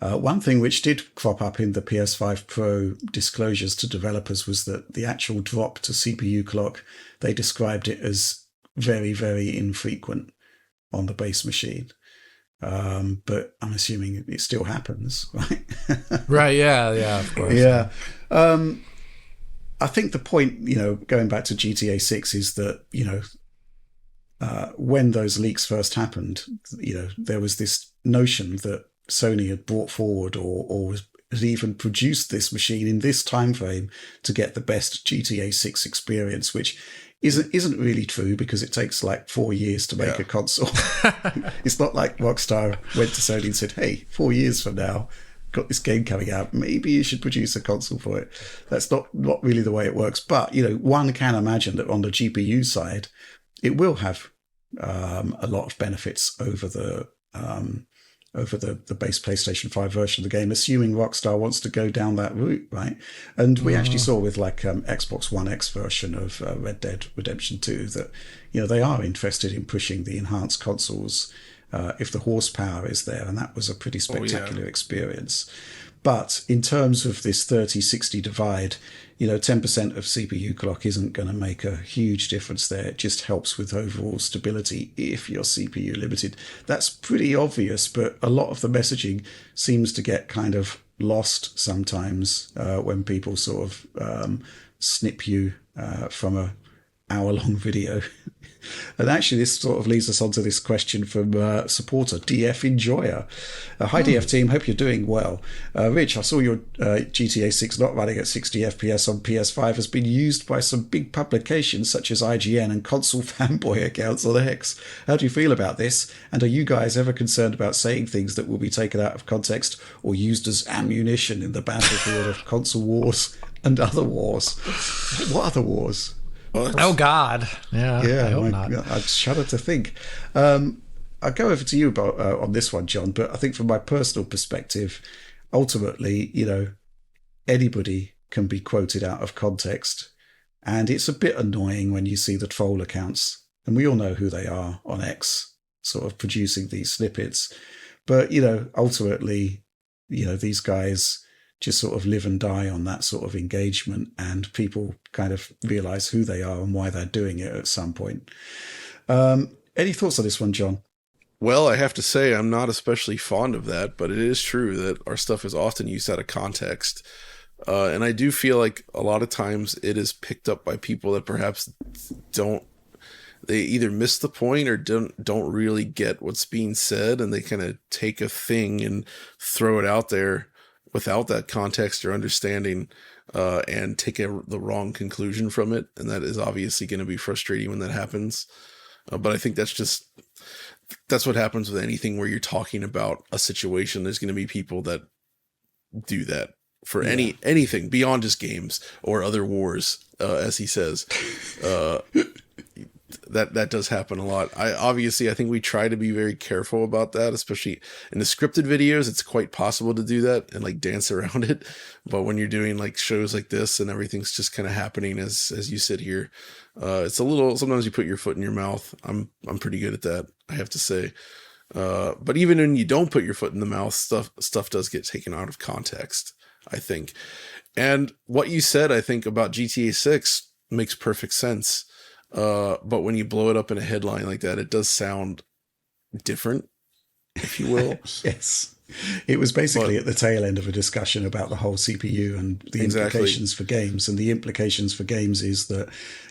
One thing which did crop up in the PS5 Pro disclosures to developers was that the actual drop to CPU clock, they described it as very, very infrequent on the base machine. But I'm assuming it still happens, right? Right, yeah, of course. Yeah. I think the point, going back to GTA 6 is that, when those leaks first happened, there was this notion that Sony had brought forward or had even produced this machine in this time frame to get the best GTA 6 experience, which isn't really true, because it takes like 4 years to make a console. It's not like Rockstar went to Sony and said, hey, 4 years from now, got this game coming out, maybe you should produce a console for it. That's not really the way it works. But, one can imagine that on the GPU side, it will have a lot of benefits over the base PlayStation 5 version of the game, assuming Rockstar wants to go down that route, right? And we actually saw with like Xbox One X version of Red Dead Redemption 2 that, they are interested in pushing the enhanced consoles if the horsepower is there, and that was a pretty spectacular experience. But in terms of this 30-60 divide, 10% of CPU clock isn't going to make a huge difference there. It just helps with overall stability if you're CPU limited. That's pretty obvious, but a lot of the messaging seems to get kind of lost sometimes when people sort of snip you from a hour-long video. And actually, this sort of leads us on to this question from supporter DF Enjoyer. Hi DF team, hope you're doing well. Rich, I saw your GTA 6 not running at 60 FPS on PS5 has been used by some big publications such as IGN and console fanboy accounts on X. How do you feel about this? And are you guys ever concerned about saying things that will be taken out of context or used as ammunition in the battlefield of console wars and other wars? What other wars? Oh God! Yeah, I hope not. I shudder to think. I'll go over to you about on this one, John. But I think from my personal perspective, ultimately, anybody can be quoted out of context, and it's a bit annoying when you see the troll accounts, and we all know who they are on X, sort of producing these snippets. But ultimately, these guys just sort of live and die on that sort of engagement, and people kind of realize who they are and why they're doing it at some point. Any thoughts on this one, John? Well, I have to say I'm not especially fond of that, but it is true that our stuff is often used out of context. And I do feel like a lot of times it is picked up by people that perhaps they either miss the point or don't really get what's being said, and they kind of take a thing and throw it out there without that context or understanding, and take the wrong conclusion from it. And that is obviously going to be frustrating when that happens. But I think that's what happens with anything where you're talking about a situation. There's going to be people that do that for anything beyond just games or other wars, as he says. That does happen a lot. I think we try to be very careful about that, especially in the scripted videos. It's quite possible to do that and like dance around it. But when you're doing like shows like this and everything's just kind of happening as you sit here, it's a little, sometimes you put your foot in your mouth. I'm pretty good at that, I have to say. But even when you don't put your foot in the mouth, stuff does get taken out of context, I think. And what you said, I think, about GTA 6 makes perfect sense. But when you blow it up in a headline like that, it does sound different, if you will. Yes. It was basically at the tail end of a discussion about the whole CPU and the implications for games. And the implications for games is that,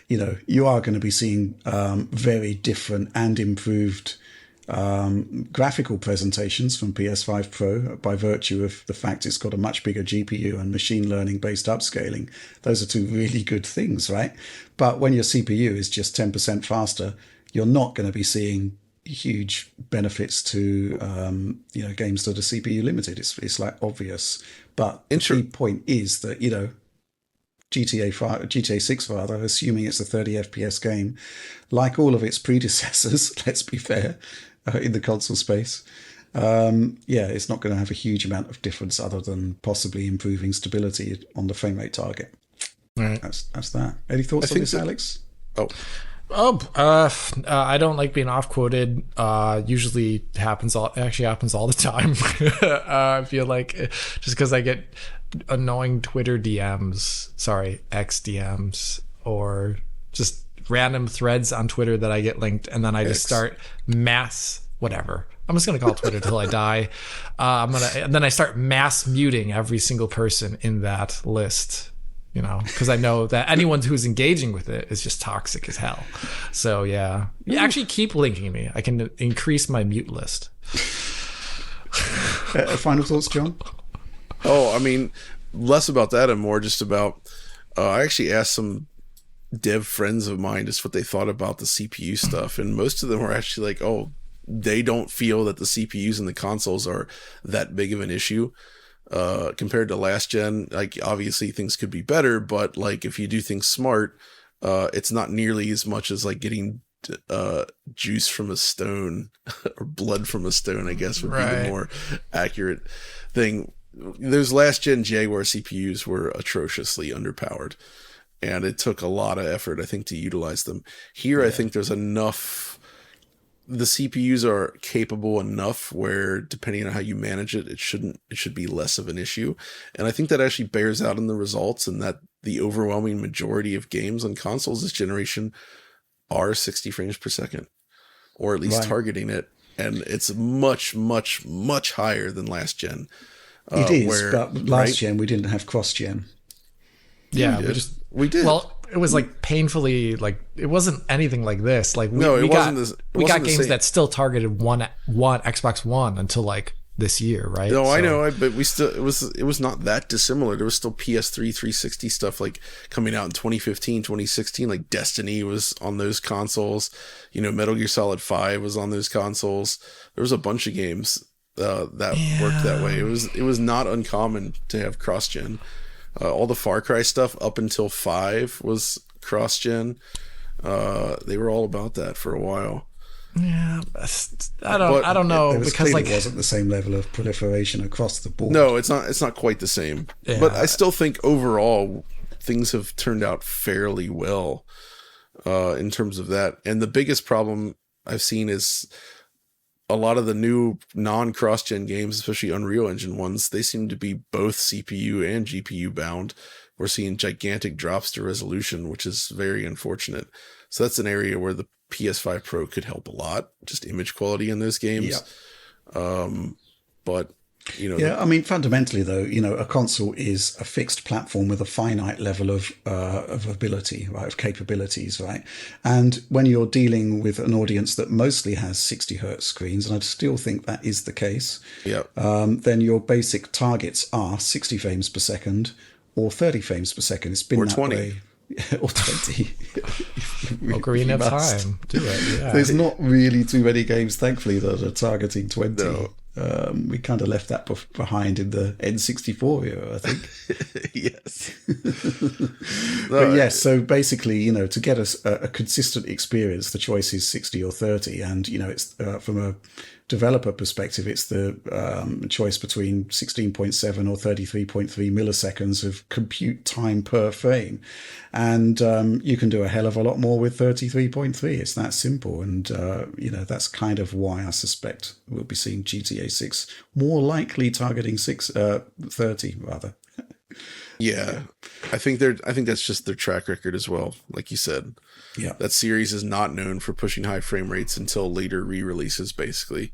you are going to be seeing very different and improved graphical presentations from PS5 Pro by virtue of the fact it's got a much bigger GPU and machine learning based upscaling. Those are two really good things, right? But when your CPU is just 10% faster, you're not going to be seeing huge benefits to games that are CPU limited. It's like obvious. But the key point is that GTA 6 rather, assuming it's a 30 FPS game, like all of its predecessors, let's be fair, in the console space, it's not going to have a huge amount of difference other than possibly improving stability on the frame rate target. Right. That's that. Any thoughts on this, Alex? I don't like being off quoted. Usually happens all the time. I feel like just because I get annoying Twitter X DMs, or just random threads on Twitter that I get linked, and then I just start whatever. I'm just gonna call Twitter till I die. And then I start mass muting every single person in that list. Because I know that anyone who's engaging with it is just toxic as hell. So yeah, you actually keep linking me. I can increase my mute list. Final thoughts, John? Less about that and more just about, I actually asked some dev friends of mine just what they thought about the CPU stuff. And most of them were actually like, they don't feel that the CPUs in the consoles are that big of an issue. Compared to last gen. Like, obviously things could be better, but like if you do things smart, it's not nearly as much as like getting juice from a stone or blood from a stone, I guess would be the more accurate thing. Those last gen Jaguar CPUs were atrociously underpowered, and it took a lot of effort, I think, to utilize them. Here, I think there's enough. The CPUs are capable enough where, depending on how you manage it, it should be less of an issue. And I think that actually bears out in the results, and that the overwhelming majority of games on consoles this generation are 60 frames per second, or at least targeting it. And it's much, much, much higher than last gen. It is, but last gen we didn't have cross gen. Yeah, we did. Well, it was like painfully, like it wasn't anything like this. Like we got games that still targeted one Xbox One until like this year, right? No, I know, but it was not that dissimilar. There was still PS3 360 stuff like coming out in 2015, 2016. Like Destiny was on those consoles. Metal Gear Solid 5 was on those consoles. There was a bunch of games that worked that way. It was not uncommon to have cross gen. All the Far Cry stuff up until 5 was cross-gen. They were all about that for a while. Yeah, I don't know, because like it wasn't the same level of proliferation across the board. No, it's not quite the same. Yeah. But I still think overall things have turned out fairly well in terms of that. And the biggest problem I've seen is a lot of the new non-cross-gen games, especially Unreal Engine ones, they seem to be both CPU and GPU bound. We're seeing gigantic drops to resolution, which is very unfortunate. So that's an area where the PS5 Pro could help a lot, just image quality in those games. But I mean, fundamentally, though, a console is a fixed platform with a finite level of ability, right, of capabilities, right? And when you're dealing with an audience that mostly has 60 hertz screens, and I still think that is the case, then your basic targets are 60 frames per second or 30 frames per second. It's been or that 20. way. Or 20. Ocarina of Time. Do it. Yeah. There's not really too many games, thankfully, that are targeting 20. No. We kind of left that behind in the N64 era, I think. Yes. But yes, so basically, to get a consistent experience, the choice is 60 or 30. And, it's from a developer perspective, it's the choice between 16.7 or 33.3 milliseconds of compute time per frame. And you can do a hell of a lot more with 33.3. It's that simple. And, that's kind of why I suspect we'll be seeing GTA 6 more likely targeting 30 rather. Yeah, I think that's just their track record as well. Like you said, that series is not known for pushing high frame rates until later re-releases, basically.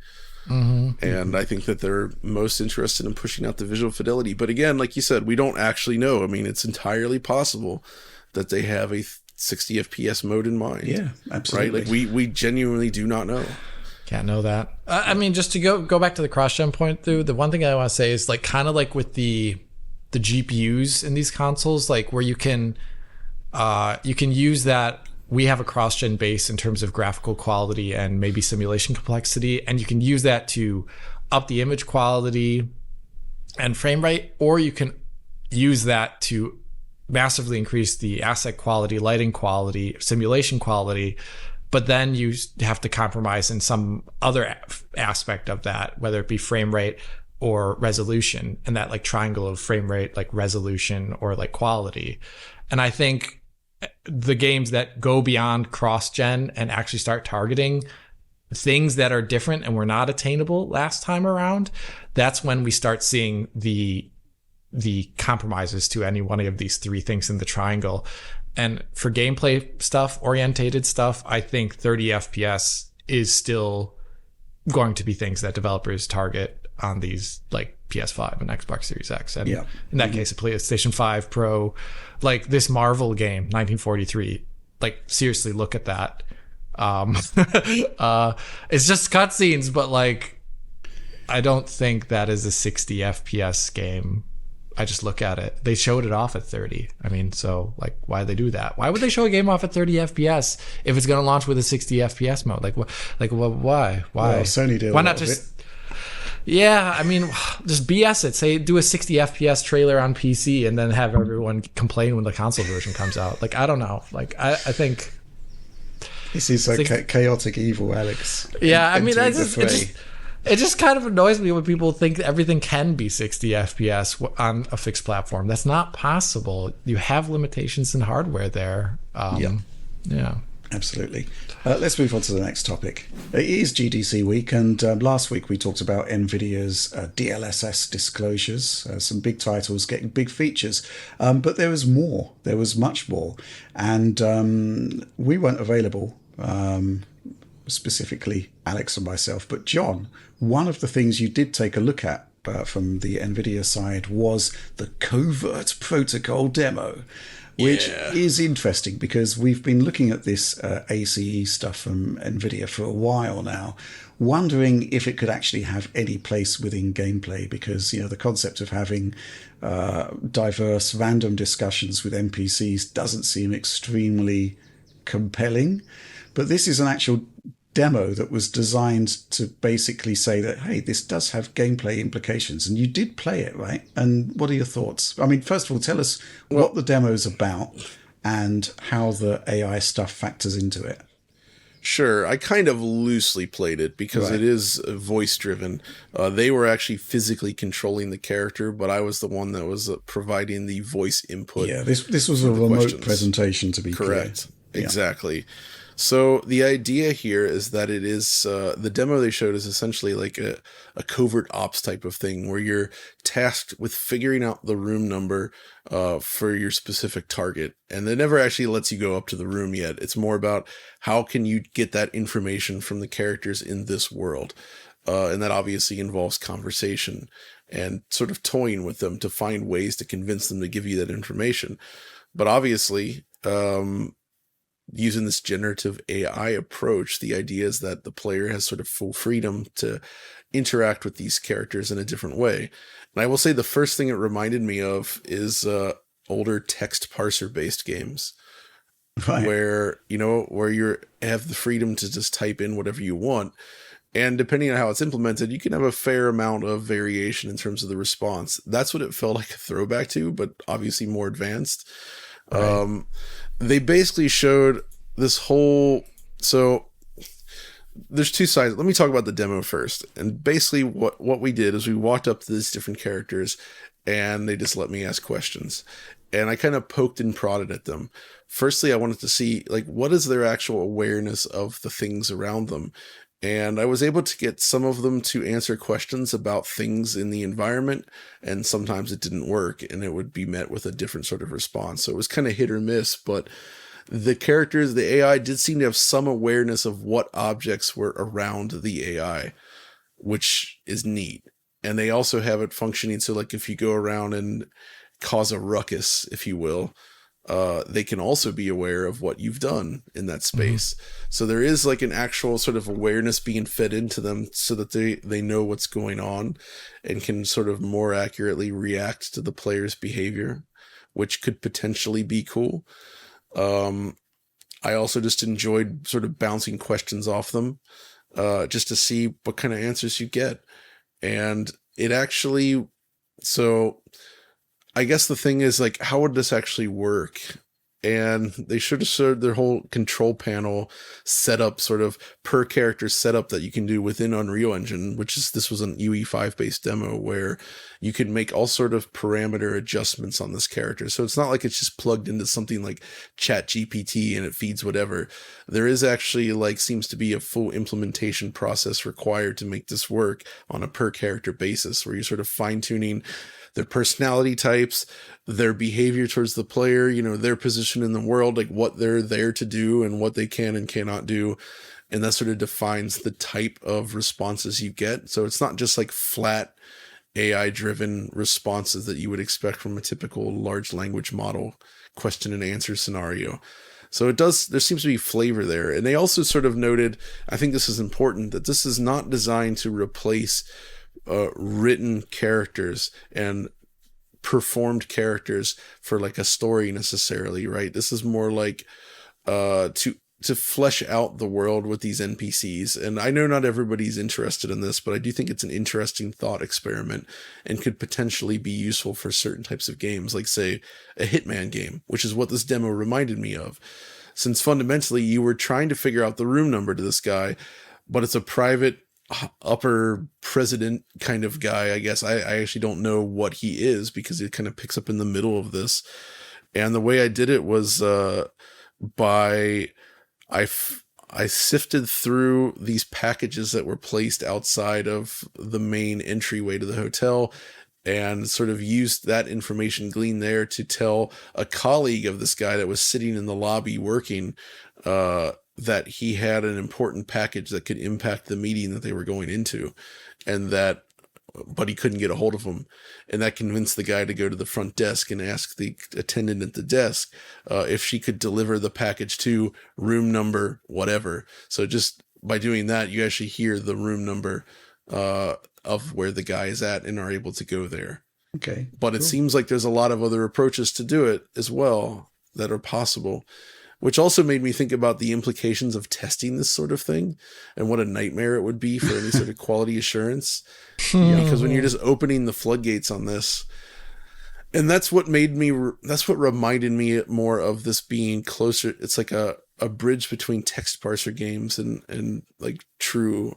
And I think that they're most interested in pushing out the visual fidelity. But again, like you said, we don't actually know. I mean, it's entirely possible that they have a 60 FPS mode in mind. Yeah, absolutely. Right? Like we genuinely do not know. Can't know that. I mean, just to go back to the cross-gen point, though, the one thing I want to say is like kind of like with the GPUs in these consoles, like where you can use that we have a cross-gen base in terms of graphical quality and maybe simulation complexity, and you can use that to up the image quality and frame rate, or you can use that to massively increase the asset quality, lighting quality, simulation quality, but then you have to compromise in some other aspect of that, whether it be frame rate or resolution, and that like triangle of frame rate, like resolution or like quality. And I think the games that go beyond cross-gen and actually start targeting things that are different and were not attainable last time around, that's when we start seeing the compromises to any one of these three things in the triangle. And for gameplay stuff, orientated stuff, I think 30 FPS is still going to be things that developers target on these like PS5 and Xbox Series X. And in that case, a PlayStation 5 Pro, like this Marvel game, 1943, like seriously look at that. It's just cutscenes, but like, I don't think that is a 60 FPS game. I just look at it. They showed it off at 30. I mean, so like, why do they do that? Why would they show a game off at 30 FPS if it's going to launch with a 60 FPS mode? Like, why? Well, Sony did. Why not just? Yeah, I mean, just BS it. Say do a 60 FPS trailer on PC and then have everyone complain when the console version comes out. Like, I don't know. Like, I think this is chaotic evil, Alex. Yeah, I mean, it just kind of annoys me when people think everything can be 60 FPS on a fixed platform. That's not possible. You have limitations in hardware there. Yeah. Absolutely. Let's move on to the next topic. It is GDC week, and last week we talked about Nvidia's DLSS disclosures, some big titles getting big features, but there was more. There was much more, and we weren't available, specifically Alex and myself, but John, one of the things you did take a look at from the Nvidia side was the Covert Protocol demo, which is interesting because we've been looking at this ACE stuff from Nvidia for a while now, wondering if it could actually have any place within gameplay, because the concept of having diverse random discussions with NPCs doesn't seem extremely compelling. But this is an actual demo that was designed to basically say that, hey, this does have gameplay implications. And you did play it, right? And what are your thoughts? I mean, first of all, tell us what the demo is about and how the AI stuff factors into it. Sure. I kind of loosely played it because it is voice driven. They were actually physically controlling the character, but I was the one that was providing the voice input. Yeah, this was a remote presentation, to be correct. Clear. Exactly. So the idea here is that it is the demo they showed is essentially like a covert ops type of thing where you're tasked with figuring out the room number for your specific target. And it never actually lets you go up to the room yet. It's more about how can you get that information from the characters in this world. And that obviously involves conversation and sort of toying with them to find ways to convince them to give you that information. But obviously, using this generative AI approach, the idea is that the player has sort of full freedom to interact with these characters in a different way. And I will say the first thing it reminded me of is older text parser based games. Right. Where you have the freedom to just type in whatever you want. And depending on how it's implemented, you can have a fair amount of variation in terms of the response. That's what it felt like a throwback to, but obviously more advanced. Right. They basically showed this whole... So there's two sides. Let me talk about the demo first. And basically what we did is we walked up to these different characters and they just let me ask questions. And I kind of poked and prodded at them. Firstly, I wanted to see, like, what is their actual awareness of the things around them? And I was able to get some of them to answer questions about things in the environment, and sometimes it didn't work, and it would be met with a different sort of response. So it was kind of hit or miss, but the characters, the AI did seem to have some awareness of what objects were around the AI, which is neat. And they also have it functioning so, like, if you go around and cause a ruckus, if you will, they can also be aware of what you've done in that space. Mm-hmm. So there is like an actual sort of awareness being fed into them so that they know what's going on and can sort of more accurately react to the player's behavior, which could potentially be cool. I also just enjoyed sort of bouncing questions off them, just to see what kind of answers you get. And it actually, so I guess the thing is, like, how would this actually work? And they should have showed their whole control panel setup, sort of per character setup that you can do within Unreal Engine, this was an UE5 based demo where you can make all sort of parameter adjustments on this character. So it's not like it's just plugged into something like ChatGPT and it feeds whatever. There is actually, like, seems to be a full implementation process required to make this work on a per character basis, where you're sort of fine tuning their personality types, their behavior towards the player, their position in the world, like what they're there to do and what they can and cannot do. And that sort of defines the type of responses you get. So it's not just like flat AI driven responses that you would expect from a typical large language model question and answer scenario. So there seems to be flavor there. And they also sort of noted, I think this is important, that this is not designed to replace written characters and performed characters for like a story necessarily, right? This is more like to flesh out the world with these NPCs. And I know not everybody's interested in this, but I do think it's an interesting thought experiment and could potentially be useful for certain types of games, like, say, a Hitman game, which is what this demo reminded me of. Since fundamentally you were trying to figure out the room number to this guy, but it's a private upper president kind of guy, I guess. I actually don't know what he is because it kind of picks up in the middle of this. And the way I did it was I sifted through these packages that were placed outside of the main entryway to the hotel and sort of used that information gleaned there to tell a colleague of this guy that was sitting in the lobby working that he had an important package that could impact the meeting that they were going into, but he couldn't get a hold of him. And that convinced the guy to go to the front desk and ask the attendant at the desk if she could deliver the package to room number whatever. So just by doing that, you actually hear the room number of where the guy is at and are able to go there. Okay. But it seems like there's a lot of other approaches to do it as well that are possible, which also made me think about the implications of testing this sort of thing and what a nightmare it would be for any sort of quality assurance. Because when you're just opening the floodgates on this, and that's what reminded me more of this being closer. It's like a bridge between text parser games and like true,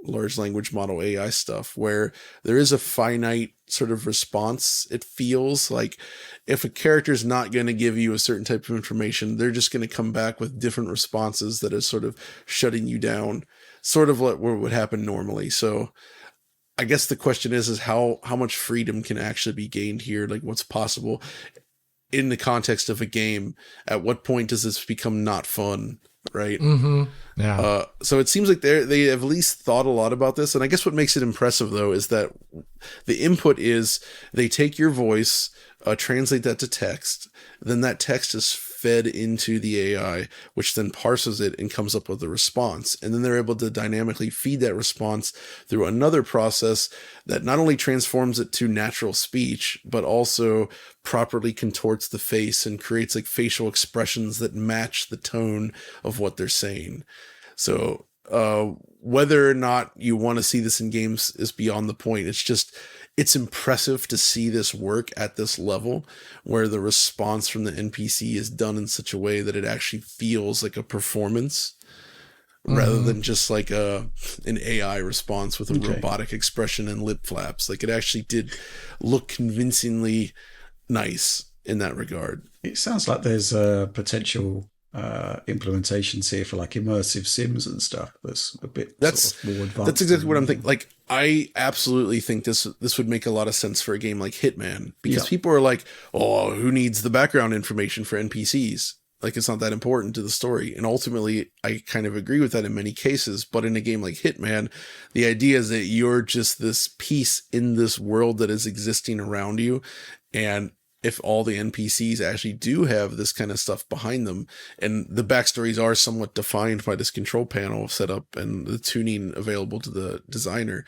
large language model AI stuff, where there is a finite sort of response. It feels like if a character is not going to give you a certain type of information, they're just going to come back with different responses that is sort of shutting you down, sort of like what would happen normally. So I guess the question is how much freedom can actually be gained here? Like, what's possible in the context of a game? At what point does this become not fun? Right. Mm-hmm. Yeah. So it seems like they have at least thought a lot about this. And I guess what makes it impressive, though, is that the input is they take your voice, translate that to text. Then that text is fed into the AI, which then parses it and comes up with a response. And then they're able to dynamically feed that response through another process that not only transforms it to natural speech, but also properly contorts the face and creates like facial expressions that match the tone of what they're saying. So whether or not you want to see this in games is beyond the point. It's impressive to see this work at this level, where the response from the NPC is done in such a way that it actually feels like a performance rather than just like an AI response with a robotic expression and lip flaps. Like, it actually did look convincingly nice in that regard. It sounds like there's a potential implementations here for like immersive sims and stuff. That's a bit sort of more advanced. That's exactly what I'm thinking. Like, I absolutely think this would make a lot of sense for a game like Hitman, because people are like, oh, who needs the background information for NPCs? Like, it's not that important to the story. And ultimately, I kind of agree with that in many cases. But in a game like Hitman, the idea is that you're just this piece in this world that is existing around you. And if all the NPCs actually do have this kind of stuff behind them, and the backstories are somewhat defined by this control panel setup and the tuning available to the designer,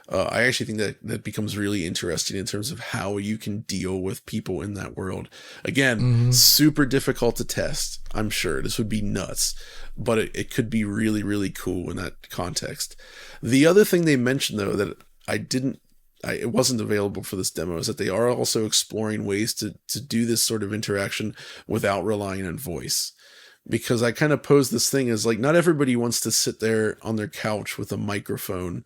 I actually think that becomes really interesting in terms of how you can deal with people in that world. Again, super difficult to test. I'm sure this would be nuts, but it could be really, really cool in that context. The other thing they mentioned, though, that it wasn't available for this demo, is that they are also exploring ways to do this sort of interaction without relying on voice. Because I kind of pose this thing as like, not everybody wants to sit there on their couch with a microphone,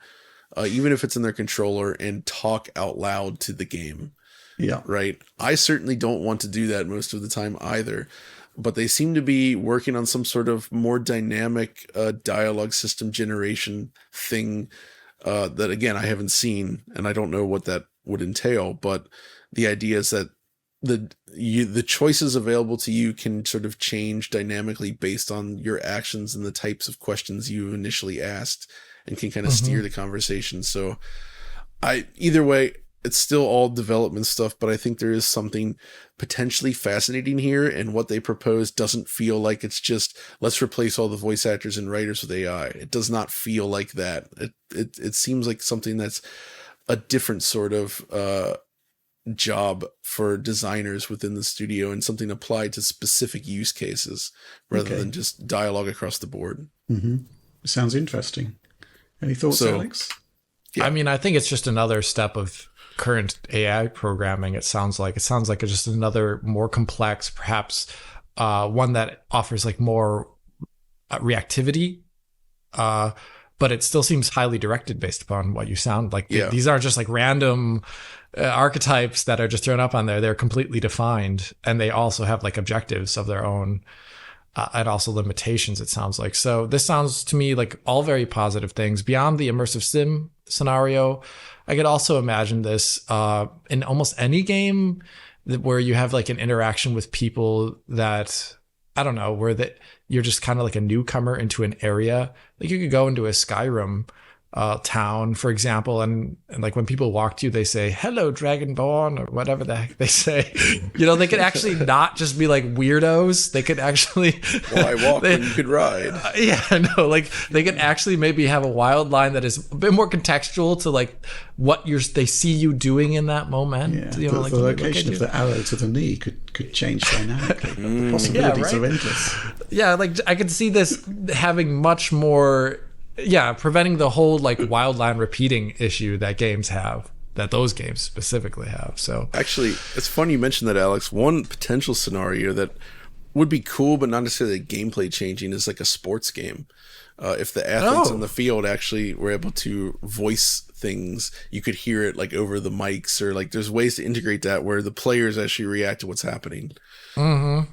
even if it's in their controller, and talk out loud to the game. Yeah. Right. I certainly don't want to do that most of the time either. But they seem to be working on some sort of more dynamic dialogue system generation thing that, again, I haven't seen, and I don't know what that would entail. But the idea is that the choices available to you can sort of change dynamically based on your actions and the types of questions you initially asked, and can kind of steer the conversation. So either way, it's still all development stuff, but I think there is something potentially fascinating here, and what they propose doesn't feel like it's just, let's replace all the voice actors and writers with AI. It does not feel like that. It seems like something that's a different sort of job for designers within the studio, and something applied to specific use cases rather than just dialogue across the board. Sounds interesting. Any thoughts, Alex? Yeah. I mean, I think it's just another step of current AI programming. It sounds like it's just another more complex, perhaps one that offers like more reactivity, but it still seems highly directed based upon what you sound like. These aren't just like random archetypes that are just thrown up on there. They're completely defined, and they also have like objectives of their own. And also limitations, it sounds like. So this sounds to me like all very positive things. Beyond the immersive sim scenario, I could also imagine this in almost any game where you have like an interaction with people that, I don't know, where you're just kind of like a newcomer into an area. Like, you could go into a Skyrim town, for example, and like when people walk to you, they say, "Hello, Dragonborn," or whatever the heck they say. They could actually not just be like weirdos. They could actually why walk when you could ride? Like they could actually maybe have a wild line that is a bit more contextual to like what they see you doing in that moment. The location of the arrow to the knee could change dynamically. The possibilities are endless. Yeah, like I could see this having much more. Yeah, preventing the whole like wildland repeating issue that those games specifically have. So actually, it's funny you mentioned that, Alex. One potential scenario that would be cool, but not necessarily gameplay changing, is like a sports game. If the athletes on the field actually were able to voice things, you could hear it like over the mics, or like there's ways to integrate that where the players actually react to what's happening. Mm-hmm.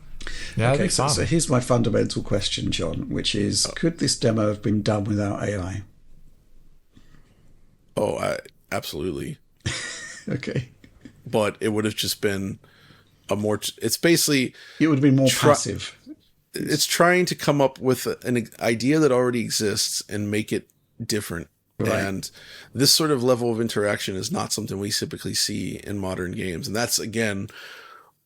Yeah, okay, so here's my fundamental question, John, which is, could this demo have been done without AI? Oh, absolutely. Okay. But it would have just been a more... It's basically... It would have been more passive. It's trying to come up with an idea that already exists and make it different. Right. And this sort of level of interaction is not something we typically see in modern games. And that's, again,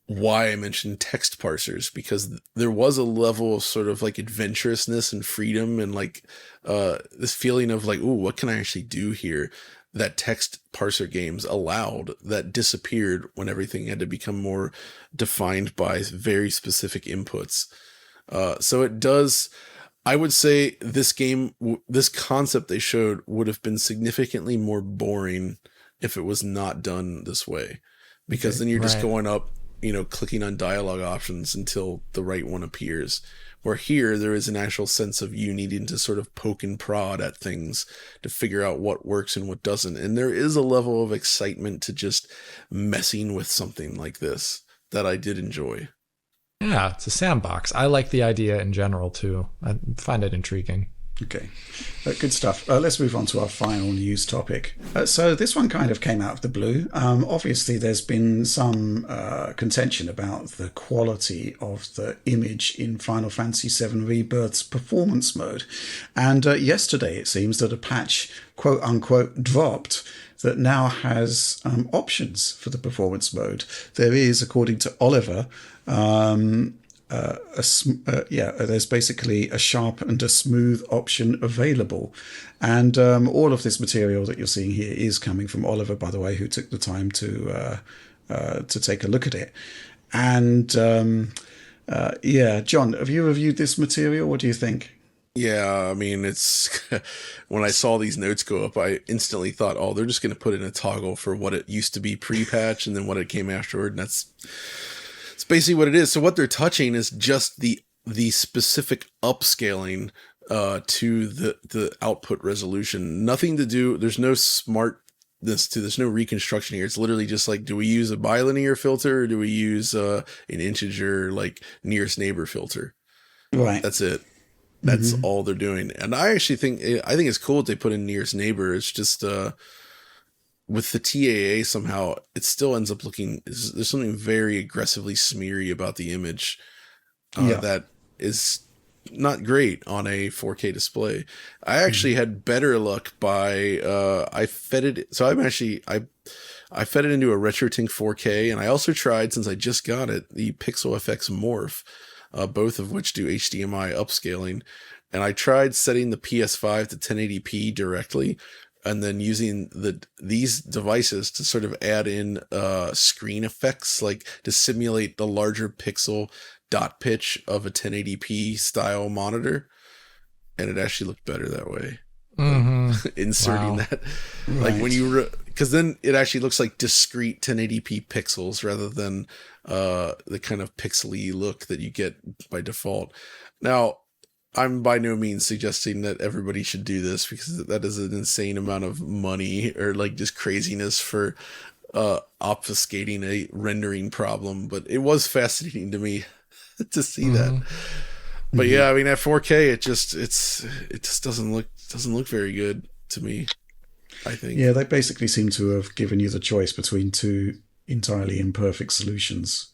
why I mentioned text parsers, because there was a level of sort of like adventurousness and freedom and like this feeling of like, ooh, what can I actually do here? That text parser games allowed, that disappeared when everything had to become more defined by very specific inputs. So it does, I would say this game, this concept they showed would have been significantly more boring if it was not done this way, because then you're just going up, clicking on dialogue options until the right one appears. Where here, there is an actual sense of you needing to sort of poke and prod at things to figure out what works and what doesn't. And there is a level of excitement to just messing with something like this that I did enjoy. Yeah, it's a sandbox. I like the idea in general, too. I find it intriguing. Okay, good stuff. Let's move on to our final news topic. So this one kind of came out of the blue. Obviously, there's been some contention about the quality of the image in Final Fantasy VII Rebirth's performance mode. And yesterday, it seems that a patch, quote unquote, dropped that now has options for the performance mode. There is, according to Oliver, there's basically a sharp and a smooth option available. And all of this material that you're seeing here is coming from Oliver, by the way, who took the time to take a look at it. And John, have you reviewed this material? What do you think? Yeah, I mean, it's when I saw these notes go up, I instantly thought, oh, they're just going to put in a toggle for what it used to be pre-patch and then what it came afterward. And it's basically what it is. So what they're touching is just the specific upscaling to the output resolution. Nothing to do. There's no there's no reconstruction here. It's literally just like, do we use a bilinear filter or do we use an integer like nearest neighbor filter? Right. That's it. That's all they're doing. And I actually think it's cool that they put in nearest neighbor. It's just with the TAA somehow it still ends up looking, there's something very aggressively smeary about the image that is not great on a 4K display. I actually had better luck by I fed it. So I fed it into a RetroTink 4K, and I also tried, since I just got it, the Pixel FX Morph. Both of which do HDMI upscaling. And I tried setting the PS5 to 1080p directly, and then using these devices to sort of add in screen effects, like to simulate the larger pixel dot pitch of a 1080p style monitor. And it actually looked better that way. Inserting that, like when you, because then it actually looks like discrete 1080p pixels rather than the kind of pixely look that you get by default. Now, I'm by no means suggesting that everybody should do this, because that is an insane amount of money or like just craziness for obfuscating a rendering problem. But it was fascinating to me to see that. But yeah, I mean, at 4K, it just doesn't look very good to me, I think. Yeah, they basically seem to have given you the choice between two entirely imperfect solutions.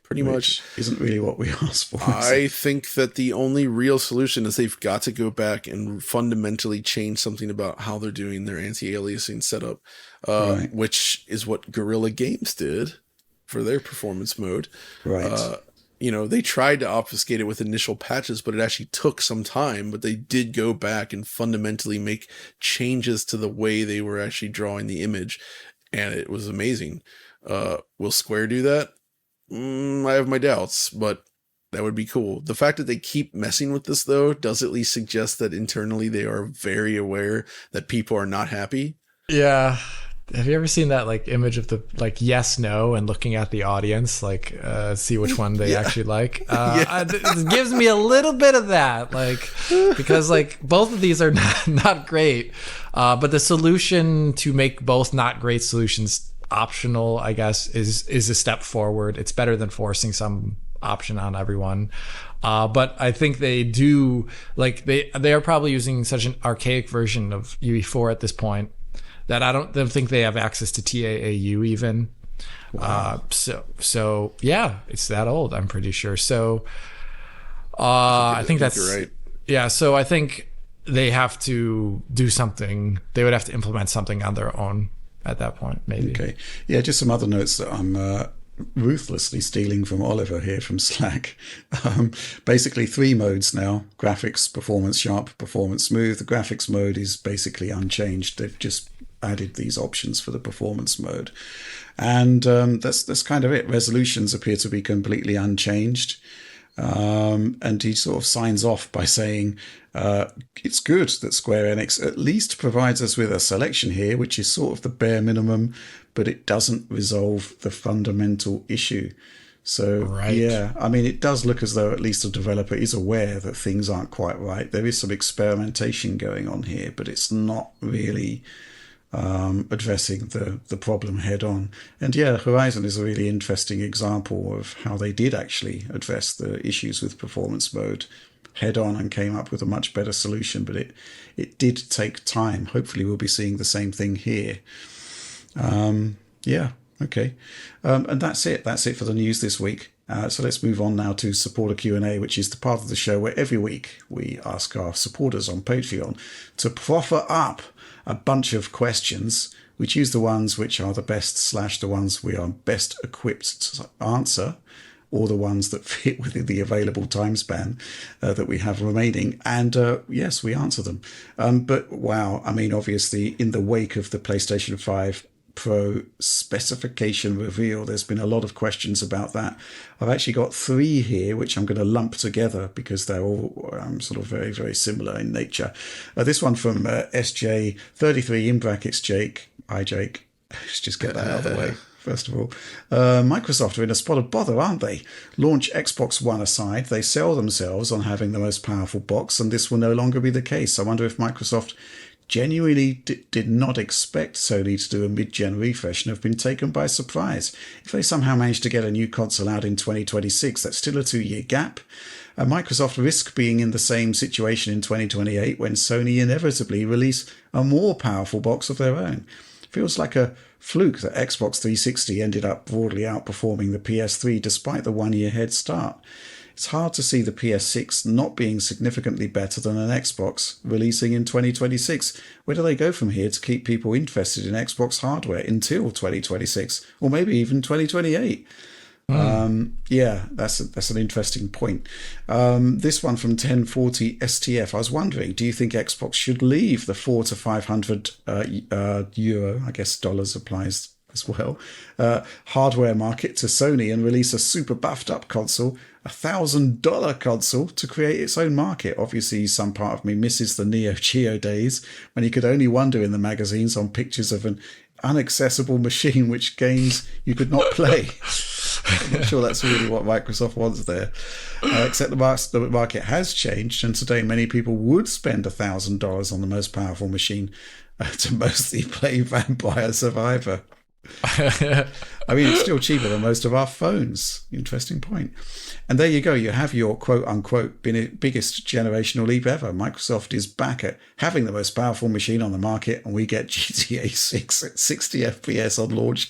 Pretty much. Isn't really what we asked for. I think that the only real solution is they've got to go back and fundamentally change something about how they're doing their anti-aliasing setup, which is what Guerrilla Games did for their performance mode. Right. They tried to obfuscate it with initial patches, but it actually took some time. But they did go back and fundamentally make changes to the way they were actually drawing the image, and it was amazing. Will Square do that? I have my doubts, but that would be cool. The fact that they keep messing with this, though, does at least suggest that internally they are very aware that people are not happy. Yeah, Have you ever seen that like image of the like yes no and looking at the audience like see which one they actually like? It gives me a little bit of that, like, because like both of these are not great, but the solution to make both not great solutions optional, I guess, is a step forward. It's better than forcing some option on everyone. But I think they do, like, they are probably using such an archaic version of UE4 at this point that I don't think they have access to TAAU even. Wow. So yeah, it's that old, I'm pretty sure. So I think that's right. Yeah, so I think they have to do something. They would have to implement something on their own at that point, maybe. Okay. Yeah, just some other notes that I'm ruthlessly stealing from Oliver here from Slack. Basically 3 modes now: graphics, performance sharp, performance smooth. The graphics mode is basically unchanged. They've just added these options for the performance mode, and that's kind of it. Resolutions appear to be completely unchanged, and he sort of signs off by saying it's good that Square Enix at least provides us with a selection here, which is sort of the bare minimum, but it doesn't resolve the fundamental issue. So, right. Yeah, I mean, it does look as though at least the developer is aware that things aren't quite right. There is some experimentation going on here, but it's not really addressing the problem head on. And yeah, Horizon is a really interesting example of how they did actually address the issues with performance mode head on and came up with a much better solution, but it did take time. Hopefully we'll be seeing the same thing here. Yeah, okay. And that's it for the news this week. So let's move on now to supporter Q&A, which is the part of the show where every week we ask our supporters on Patreon to proffer up a bunch of questions. We choose the ones which are the best / the ones we are best equipped to answer, or the ones that fit within the available time span that we have remaining. And yes, we answer them. But wow, I mean, obviously, in the wake of the PlayStation 5 Pro specification reveal, there's been a lot of questions about that. I've actually got 3 here, which I'm going to lump together because they're all sort of very, very similar in nature. This one from SJ33 in brackets Jake. Hi, Jake. Let's just get that out of the way. First of all, Microsoft are in a spot of bother, aren't they? Launch Xbox One aside, they sell themselves on having the most powerful box, and this will no longer be the case. I wonder if Microsoft genuinely did not expect Sony to do a mid-gen refresh and have been taken by surprise. If they somehow manage to get a new console out in 2026, that's still a 2-year gap. Microsoft risk being in the same situation in 2028 when Sony inevitably release a more powerful box of their own. Feels like a fluke that Xbox 360 ended up broadly outperforming the PS3 despite the 1-year head start. It's hard to see the PS6 not being significantly better than an Xbox releasing in 2026. Where do they go from here to keep people interested in Xbox hardware until 2026 or maybe even 2028? Yeah, that's an interesting point. This one from 1040 STF. I was wondering, do you think Xbox should leave the 400 to 500 euro, I guess dollars applies as well, hardware market to Sony and release a super buffed up console, $1,000 console to create its own market? Obviously, some part of me misses the Neo Geo days when you could only wonder in the magazines on pictures of an inaccessible machine which games you could not play. I'm not sure that's really what Microsoft wants there. Except the market has changed, and today many people would spend $1,000 on the most powerful machine to mostly play Vampire Survivor. I mean, it's still cheaper than most of our phones. Interesting point. And there you go. You have your quote-unquote biggest generational leap ever. Microsoft is back at having the most powerful machine on the market, and we get GTA 6 at 60 FPS on launch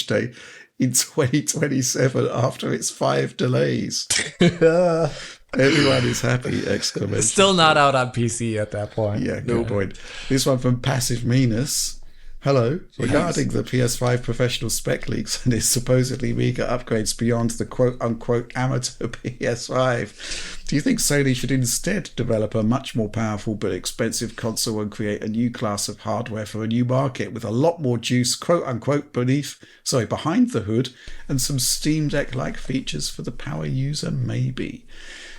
day in 2027 after its 5 delays. Everyone is happy! Exclamation. Still not out on PC at that point. Yeah, good point. This one from Passive Meanness. Hello. Regarding the PS5 professional spec leaks and its supposedly meager upgrades beyond the quote-unquote amateur PS5, do you think Sony should instead develop a much more powerful but expensive console and create a new class of hardware for a new market with a lot more juice, quote-unquote, behind the hood, and some Steam Deck-like features for the power user, maybe?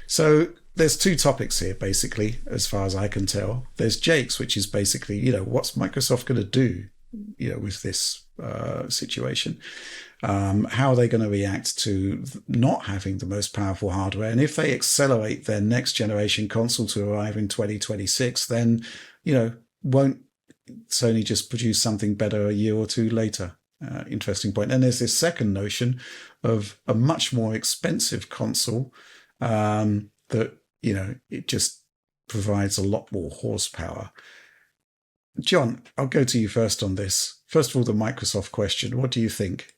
So there's 2 topics here, basically, as far as I can tell. There's Jake's, which is basically, what's Microsoft going to do with this situation. How are they going to react to not having the most powerful hardware? And if they accelerate their next generation console to arrive in 2026, then, won't Sony just produce something better a year or two later? Interesting point. And there's this second notion of a much more expensive console that, it just provides a lot more horsepower. John, I'll go to you first on this. First of all, the Microsoft question. What do you think?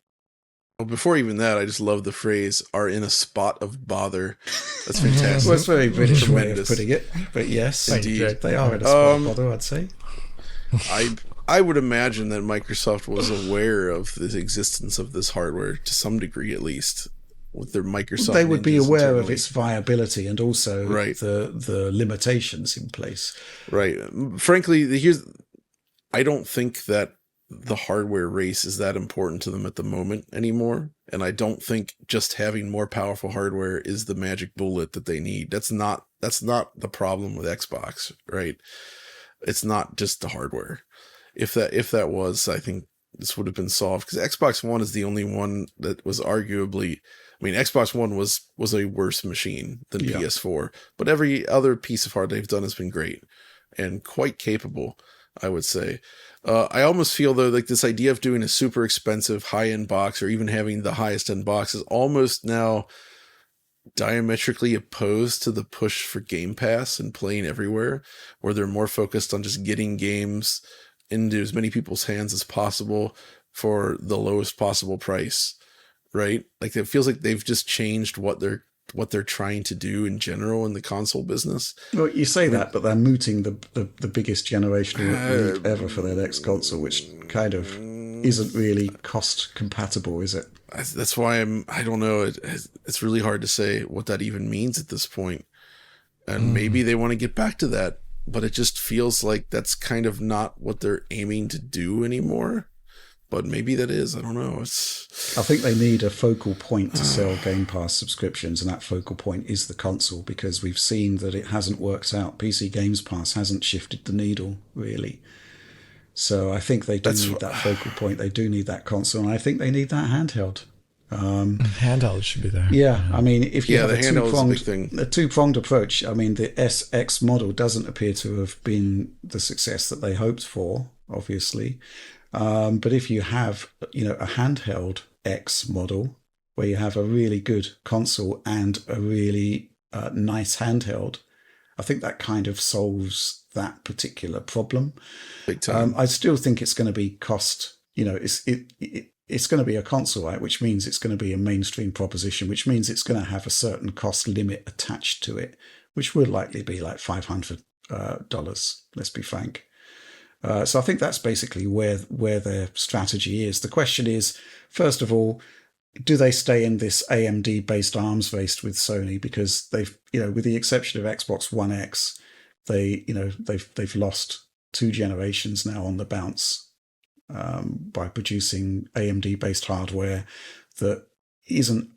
Well, before even that, I just love the phrase "are in a spot of bother." That's fantastic. Well, it's a very British way of putting it, but yes, indeed, they are in a spot of bother, I'd say. I would imagine that Microsoft was aware of the existence of this hardware to some degree, at least, with their Microsoft. They would be aware of its viability and also right. the limitations in place. Right. Frankly, I don't think that the hardware race is that important to them at the moment anymore. And I don't think just having more powerful hardware is the magic bullet that they need. That's not the problem with Xbox, right? It's not just the hardware. If that was, I think this would have been solved, because Xbox One is the only one that was arguably, Xbox One was a worse machine than PS4, but every other piece of hardware they've done has been great and quite capable, I would say. I almost feel, though, like this idea of doing a super expensive high-end box or even having the highest end box is almost now diametrically opposed to the push for Game Pass and playing everywhere, where they're more focused on just getting games into as many people's hands as possible for the lowest possible price, right? Like, it feels like they've just changed what they're trying to do in general in the console business. Well, you say that, but they're mooting the biggest generational leap ever for their next console, which kind of isn't really cost compatible, is it? That's why I don't know. It's really hard to say what that even means at this point. And maybe they want to get back to that, but it just feels like that's kind of not what they're aiming to do anymore. But maybe that is. I don't know. I think they need a focal point to sell Game Pass subscriptions, and that focal point is the console, because we've seen that it hasn't worked out. PC Games Pass hasn't shifted the needle, really. So I think they do need that focal point. They do need that console, and I think they need that handheld. Handheld should be there. Yeah, if you have a two-pronged approach, the SX model doesn't appear to have been the success that they hoped for, obviously. But if you have, a handheld X model where you have a really good console and a really nice handheld, I think that kind of solves that particular problem. Big time. I still think it's going to be cost. It's going to be a console, right? Which means it's going to be a mainstream proposition, which means it's going to have a certain cost limit attached to it, which would likely be like $500. Let's be frank. So I think that's basically where their strategy is. The question is, first of all, do they stay in this AMD-based arms race with Sony? Because they've, with the exception of Xbox One X, they've lost 2 generations now on the bounce by producing AMD-based hardware that isn't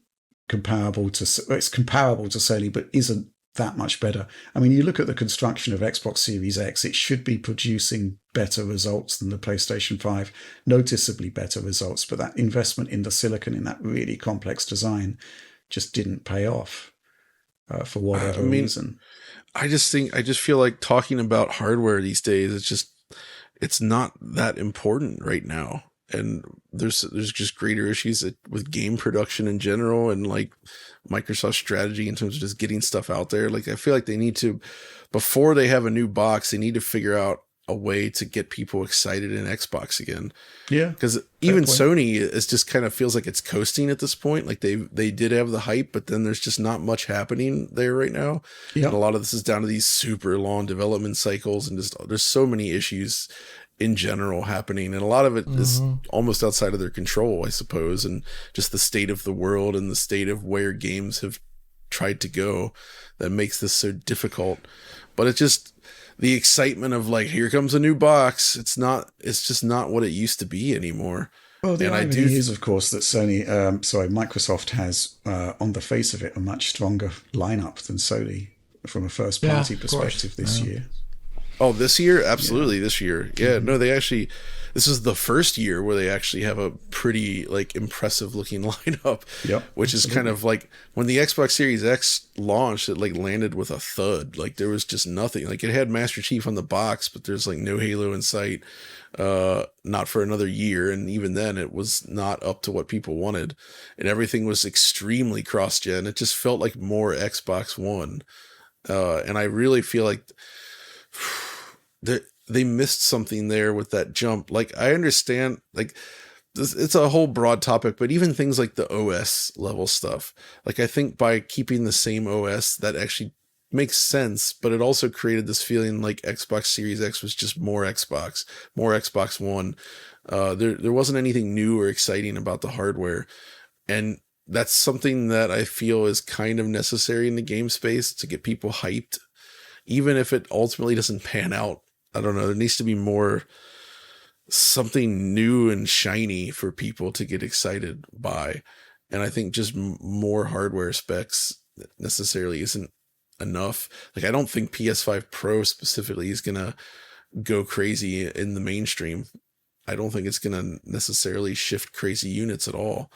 comparable to. It's comparable to Sony, but isn't that much better. You look at the construction of Xbox Series X, it should be producing better results than the PlayStation 5, noticeably better results, but that investment in the silicon, in that really complex design, just didn't pay off for whatever reason. I just feel like talking about hardware these days, it's not that important right now. And there's just greater issues with game production in general, and like Microsoft's strategy in terms of just getting stuff out there. Like, I feel like they need to, before they have a new box, they need to figure out a way to get people excited in Xbox again. Yeah. Because even Sony is just kind of feels like it's coasting at this point. Like they did have the hype, but then there's just not much happening there right now. Yeah. And a lot of this is down to these super long development cycles, and just there's so many issues in general happening, and a lot of it is almost outside of their control, I suppose, and just the state of the world and the state of where games have tried to go that makes this so difficult. But it's just the excitement of like, here comes a new box. It's just not what it used to be anymore. Well, the irony is, of course, that Microsoft has, on the face of it, a much stronger lineup than Sony from a first-party perspective this year. Oh, this year? Absolutely, this year. Yeah, no, this is the first year where they actually have a pretty like impressive looking lineup. Yep, which is kind of like when the Xbox Series X launched, it like landed with a thud. Like there was just nothing. Like it had Master Chief on the box, but there's like no Halo in sight. Not for another year, and even then it was not up to what people wanted, and everything was extremely cross-gen. It just felt like more Xbox One, and I really feel like they missed something there with that jump. Like I understand, like it's a whole broad topic, but even things like the OS level stuff, like I think by keeping the same OS, that actually makes sense, but it also created this feeling like Xbox Series X was just more Xbox One. There wasn't anything new or exciting about the hardware, and that's something that I feel is kind of necessary in the game space to get people hyped, even if it ultimately doesn't pan out. I don't know. There needs to be something new and shiny for people to get excited by, and I think just more hardware specs necessarily isn't enough. Like I don't think PS5 Pro specifically is gonna go crazy in the mainstream. I don't think it's gonna necessarily shift crazy units at all.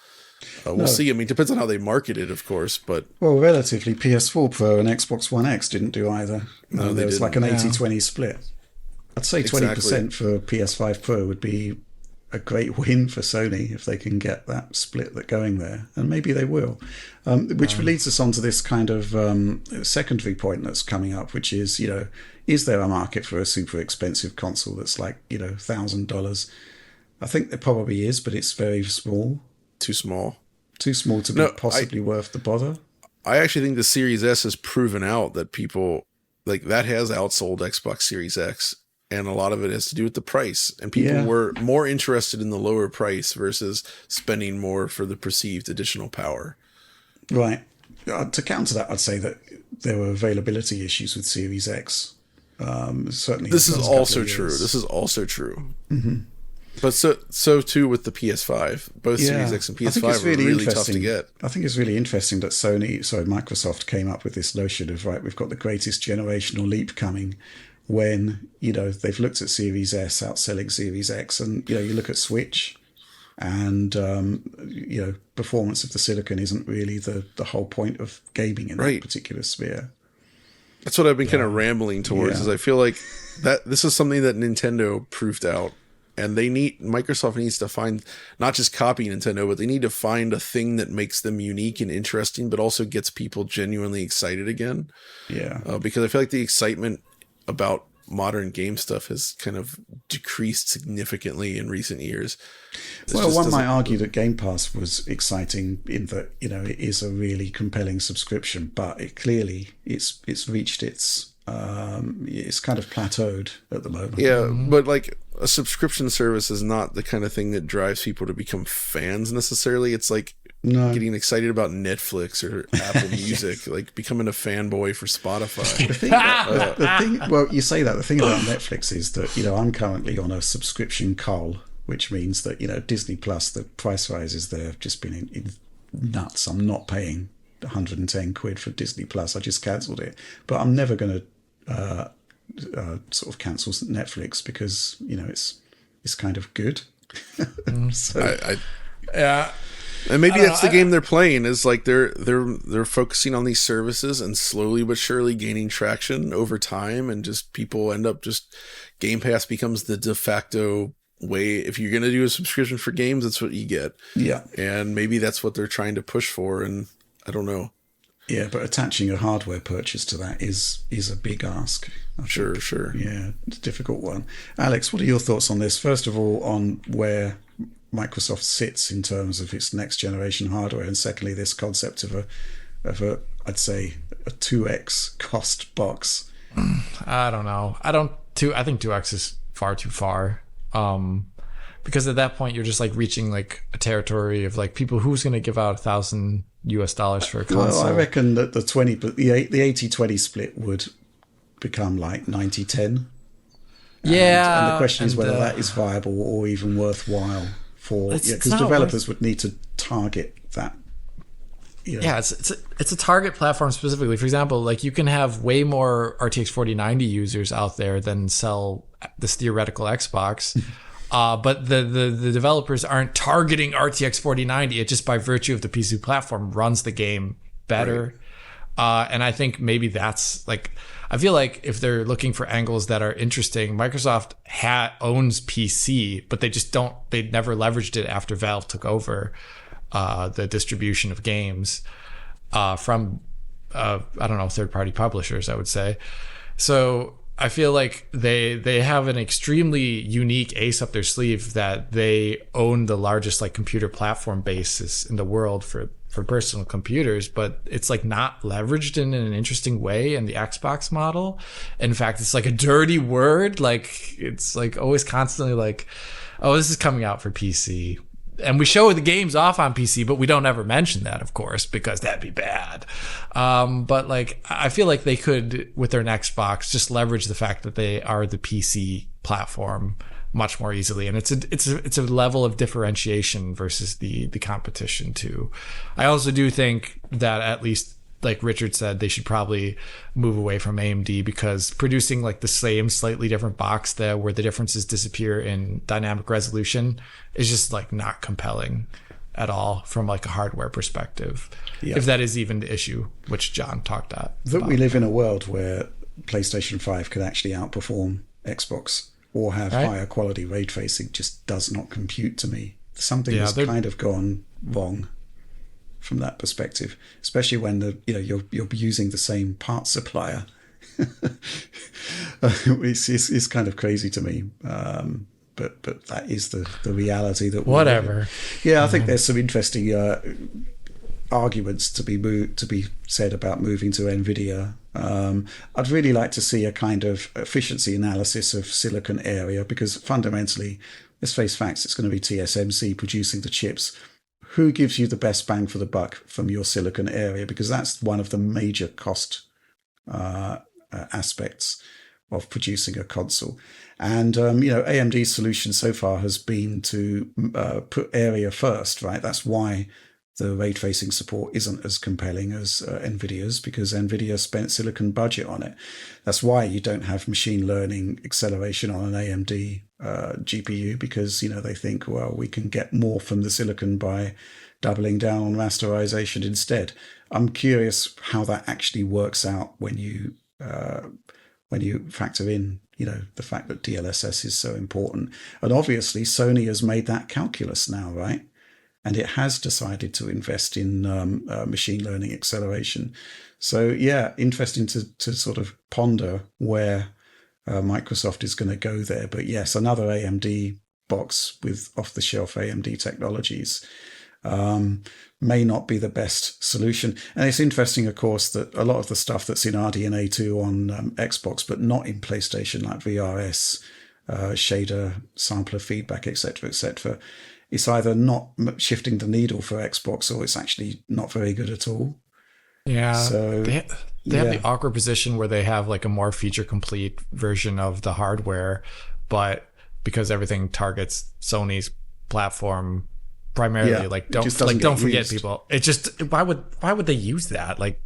We'll see. I mean, it depends on how they market it, of course, but relatively, PS4 Pro and Xbox One X didn't do either. No, there was like an 80-20 split. I'd say 20% for PS5 Pro would be a great win for Sony if they can get that split going there, and maybe they will. Which leads us on to this kind of secondary point that's coming up, which is, is there a market for a super expensive console that's like, $1,000? I think there probably is, but it's very small. Too small to be possibly worth the bother. I actually think the Series S has proven out that people like that has outsold Xbox Series X. And a lot of it has to do with the price. And people were more interested in the lower price versus spending more for the perceived additional power. Right. To counter that, I'd say that there were availability issues with Series X. Certainly. This is also true. Mm-hmm. But so too with the PS5. Both Series X and PS5 are really tough to get. I think it's really interesting that Microsoft came up with this notion of, right, we've got the greatest generational leap coming, when they've looked at Series S outselling Series X, and you look at Switch, and performance of the silicon isn't really the whole point of gaming in that particular sphere. That's what I've been kind of rambling towards. Is I feel like that this is something that Nintendo proved out, and Microsoft needs to find, not just copy Nintendo, but they need to find a thing that makes them unique and interesting, but also gets people genuinely excited again. Yeah, because I feel like the excitement about modern game stuff has kind of decreased significantly in recent years. One might argue that Game Pass was exciting in that, it is a really compelling subscription, but it's reached it's kind of plateaued at the moment. Yeah, but like a subscription service is not the kind of thing that drives people to become fans necessarily. It's like getting excited about Netflix or Apple Music, like becoming a fanboy for Spotify. You say that. The thing about Netflix is that, I'm currently on a subscription cull, which means that, Disney Plus, the price rises there have just been nuts. I'm not paying 110 quid for Disney Plus. I just cancelled it. But I'm never going to sort of cancel Netflix because, it's kind of good. And maybe that's the game they're playing, is like they're focusing on these services and slowly but surely gaining traction over time, and just people end up Game Pass becomes the de facto way. If you're going to do a subscription for games, that's what you get. Yeah. And maybe that's what they're trying to push for, and I don't know. Yeah, but attaching a hardware purchase to that is a big ask. Sure. Yeah, it's a difficult one. Alex, what are your thoughts on this? First of all, on where Microsoft sits in terms of its next generation hardware, and secondly, this concept of a I'd say a 2x cost box. I don't know. I think 2x is far too far. Because at that point you're just like reaching like a territory of like people who's going to give out $1,000 for a console. Well, I reckon that the 80-20 split would become like 90-10. And the question is whether that is viable or even worthwhile for, because developers would need to target that Yeah, it's a target platform specifically. For example, like you can have way more RTX 4090 users out there than sell this theoretical Xbox. But the developers aren't targeting RTX 4090. It just by virtue of the PC platform runs the game better. Right. And I think maybe that's like, I feel like if they're looking for angles that are interesting, Microsoft owns PC, but they never leveraged it after Valve took over the distribution of games from, I don't know, third-party publishers, I would say. So I feel like they have an extremely unique ace up their sleeve that they own the largest like computer platform basis in the world for personal computers, but it's like not leveraged in an interesting way in the Xbox model. In fact, it's like a dirty word. Like it's like always constantly like, oh, this is coming out for PC. And we show the games off on PC, but we don't ever mention that, of course, because that'd be bad. But like, I feel like they could, with their next Xbox, just leverage the fact that they are the PC platform much more easily, and it's a level of differentiation versus the competition too. I also do think that, at least like Richard said, they should probably move away from AMD, because producing like the same slightly different box there where the differences disappear in dynamic resolution is just like not compelling at all from like a hardware perspective. Yeah. If that is even the issue, which John talked about. That we live in a world where PlayStation 5 could actually outperform Xbox or have higher quality ray tracing just does not compute to me. Something has kind of gone wrong from that perspective, especially when you're using the same part supplier. It's kind of crazy to me, but that is the reality that whatever. Yeah, I think there's some interesting arguments to be said about moving to Nvidia. I'd really like to see a kind of efficiency analysis of silicon area, because fundamentally, let's face facts, it's going to be TSMC producing the chips. Who gives you the best bang for the buck from your silicon area? Because that's one of the major cost aspects of producing a console. And, AMD's solution so far has been to put area first, right? That's why the ray tracing support isn't as compelling as NVIDIA's, because NVIDIA spent silicon budget on it. That's why you don't have machine learning acceleration on an AMD GPU, because, they think, well, we can get more from the silicon by doubling down on rasterization instead. I'm curious how that actually works out when you factor in, the fact that DLSS is so important. And obviously Sony has made that calculus now, right? And it has decided to invest in machine learning acceleration. So yeah, interesting to sort of ponder where Microsoft is going to go there. But yes, another AMD box with off-the-shelf AMD technologies may not be the best solution. And it's interesting, of course, that a lot of the stuff that's in RDNA 2 on Xbox, but not in PlayStation, like VRS, shader, sampler feedback, etc., it's either not shifting the needle for Xbox, or it's actually not very good at all. Yeah. So they have the awkward position where they have like a more feature complete version of the hardware, but because everything targets Sony's platform primarily, don't forget people. It just, why would they use that? Like,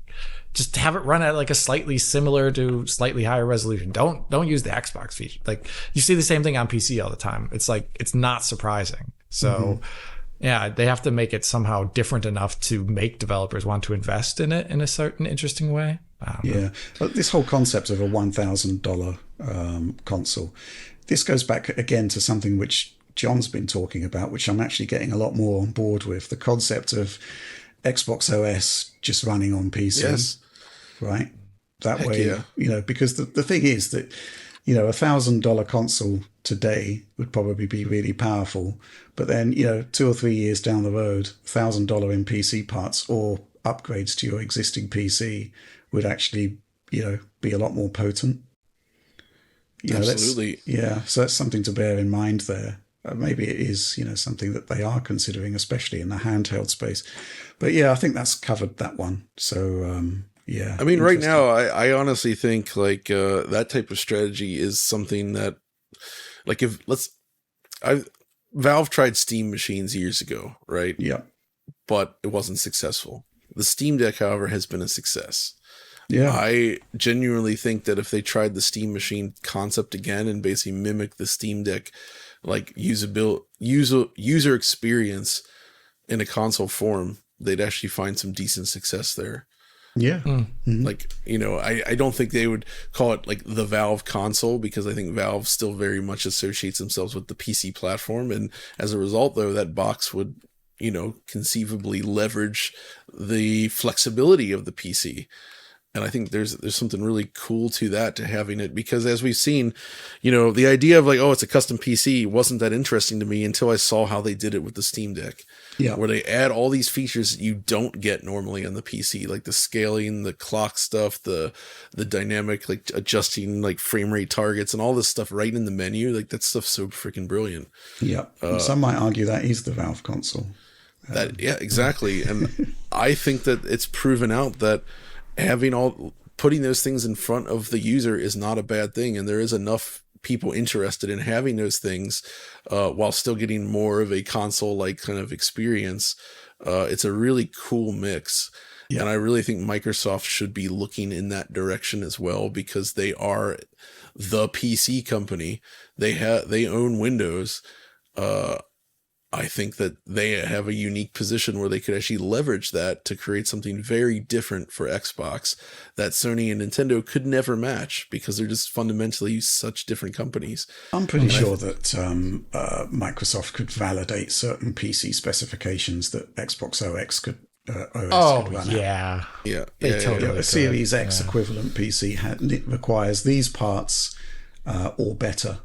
just have it run at like a slightly similar to slightly higher resolution. Don't use the Xbox feature. Like, you see the same thing on PC all the time. It's like, it's not surprising. So yeah, they have to make it somehow different enough to make developers want to invest in it in a certain interesting way. Yeah, but this whole concept of a $1,000 console, this goes back again to something which John's been talking about, which I'm actually getting a lot more on board with, the concept of Xbox OS just running on PC. Yes. Right? That way, because the thing is that, $1,000 console today would probably be really powerful. But then, 2 or 3 years down the road, $1,000 in PC parts or upgrades to your existing PC would actually, be a lot more potent. Absolutely. So that's something to bear in mind there. Maybe it is, something that they are considering, especially in the handheld space. But yeah, I think that's covered that one. So, yeah. I mean, right now, I honestly think like that type of strategy is something that, like, Valve tried Steam machines years ago, right? Yeah. But it wasn't successful. The Steam Deck, however, has been a success. Yeah. I genuinely think that if they tried the Steam Machine concept again and basically mimic the Steam Deck like user experience in a console form, they'd actually find some decent success there. Yeah. Like, you know, I don't think they would call it like the Valve console, because I think Valve still very much associates themselves with the PC platform. And as a result, though, that box would, you know, conceivably leverage the flexibility of the PC. And I think there's something really cool to that, to having it, because as we've seen, you know, the idea of like, oh, it's a custom PC wasn't that interesting to me until I saw how they did it with the Steam Deck. Yeah. Where they add all these features that you don't get normally on the PC, like the scaling, the clock stuff, the dynamic, like adjusting like frame rate targets and all this stuff right in the menu. Like that stuff's so freaking brilliant. Yeah. Some might argue that is the Valve console. Yeah, exactly. And I think that it's proven out that putting those things in front of the user is not a bad thing, and there is enough people interested in having those things while still getting more of a console like kind of experience. It's a really cool mix. Yeah. And I really think Microsoft should be looking in that direction as well, because they are the PC company. They own Windows. I think that they have a unique position where they could actually leverage that to create something very different for Xbox that Sony and Nintendo could never match, because they're just fundamentally such different companies. I'm pretty sure that Microsoft could validate certain PC specifications that Xbox OS could run out. Yeah. They totally a Series X equivalent PC requires these parts or better.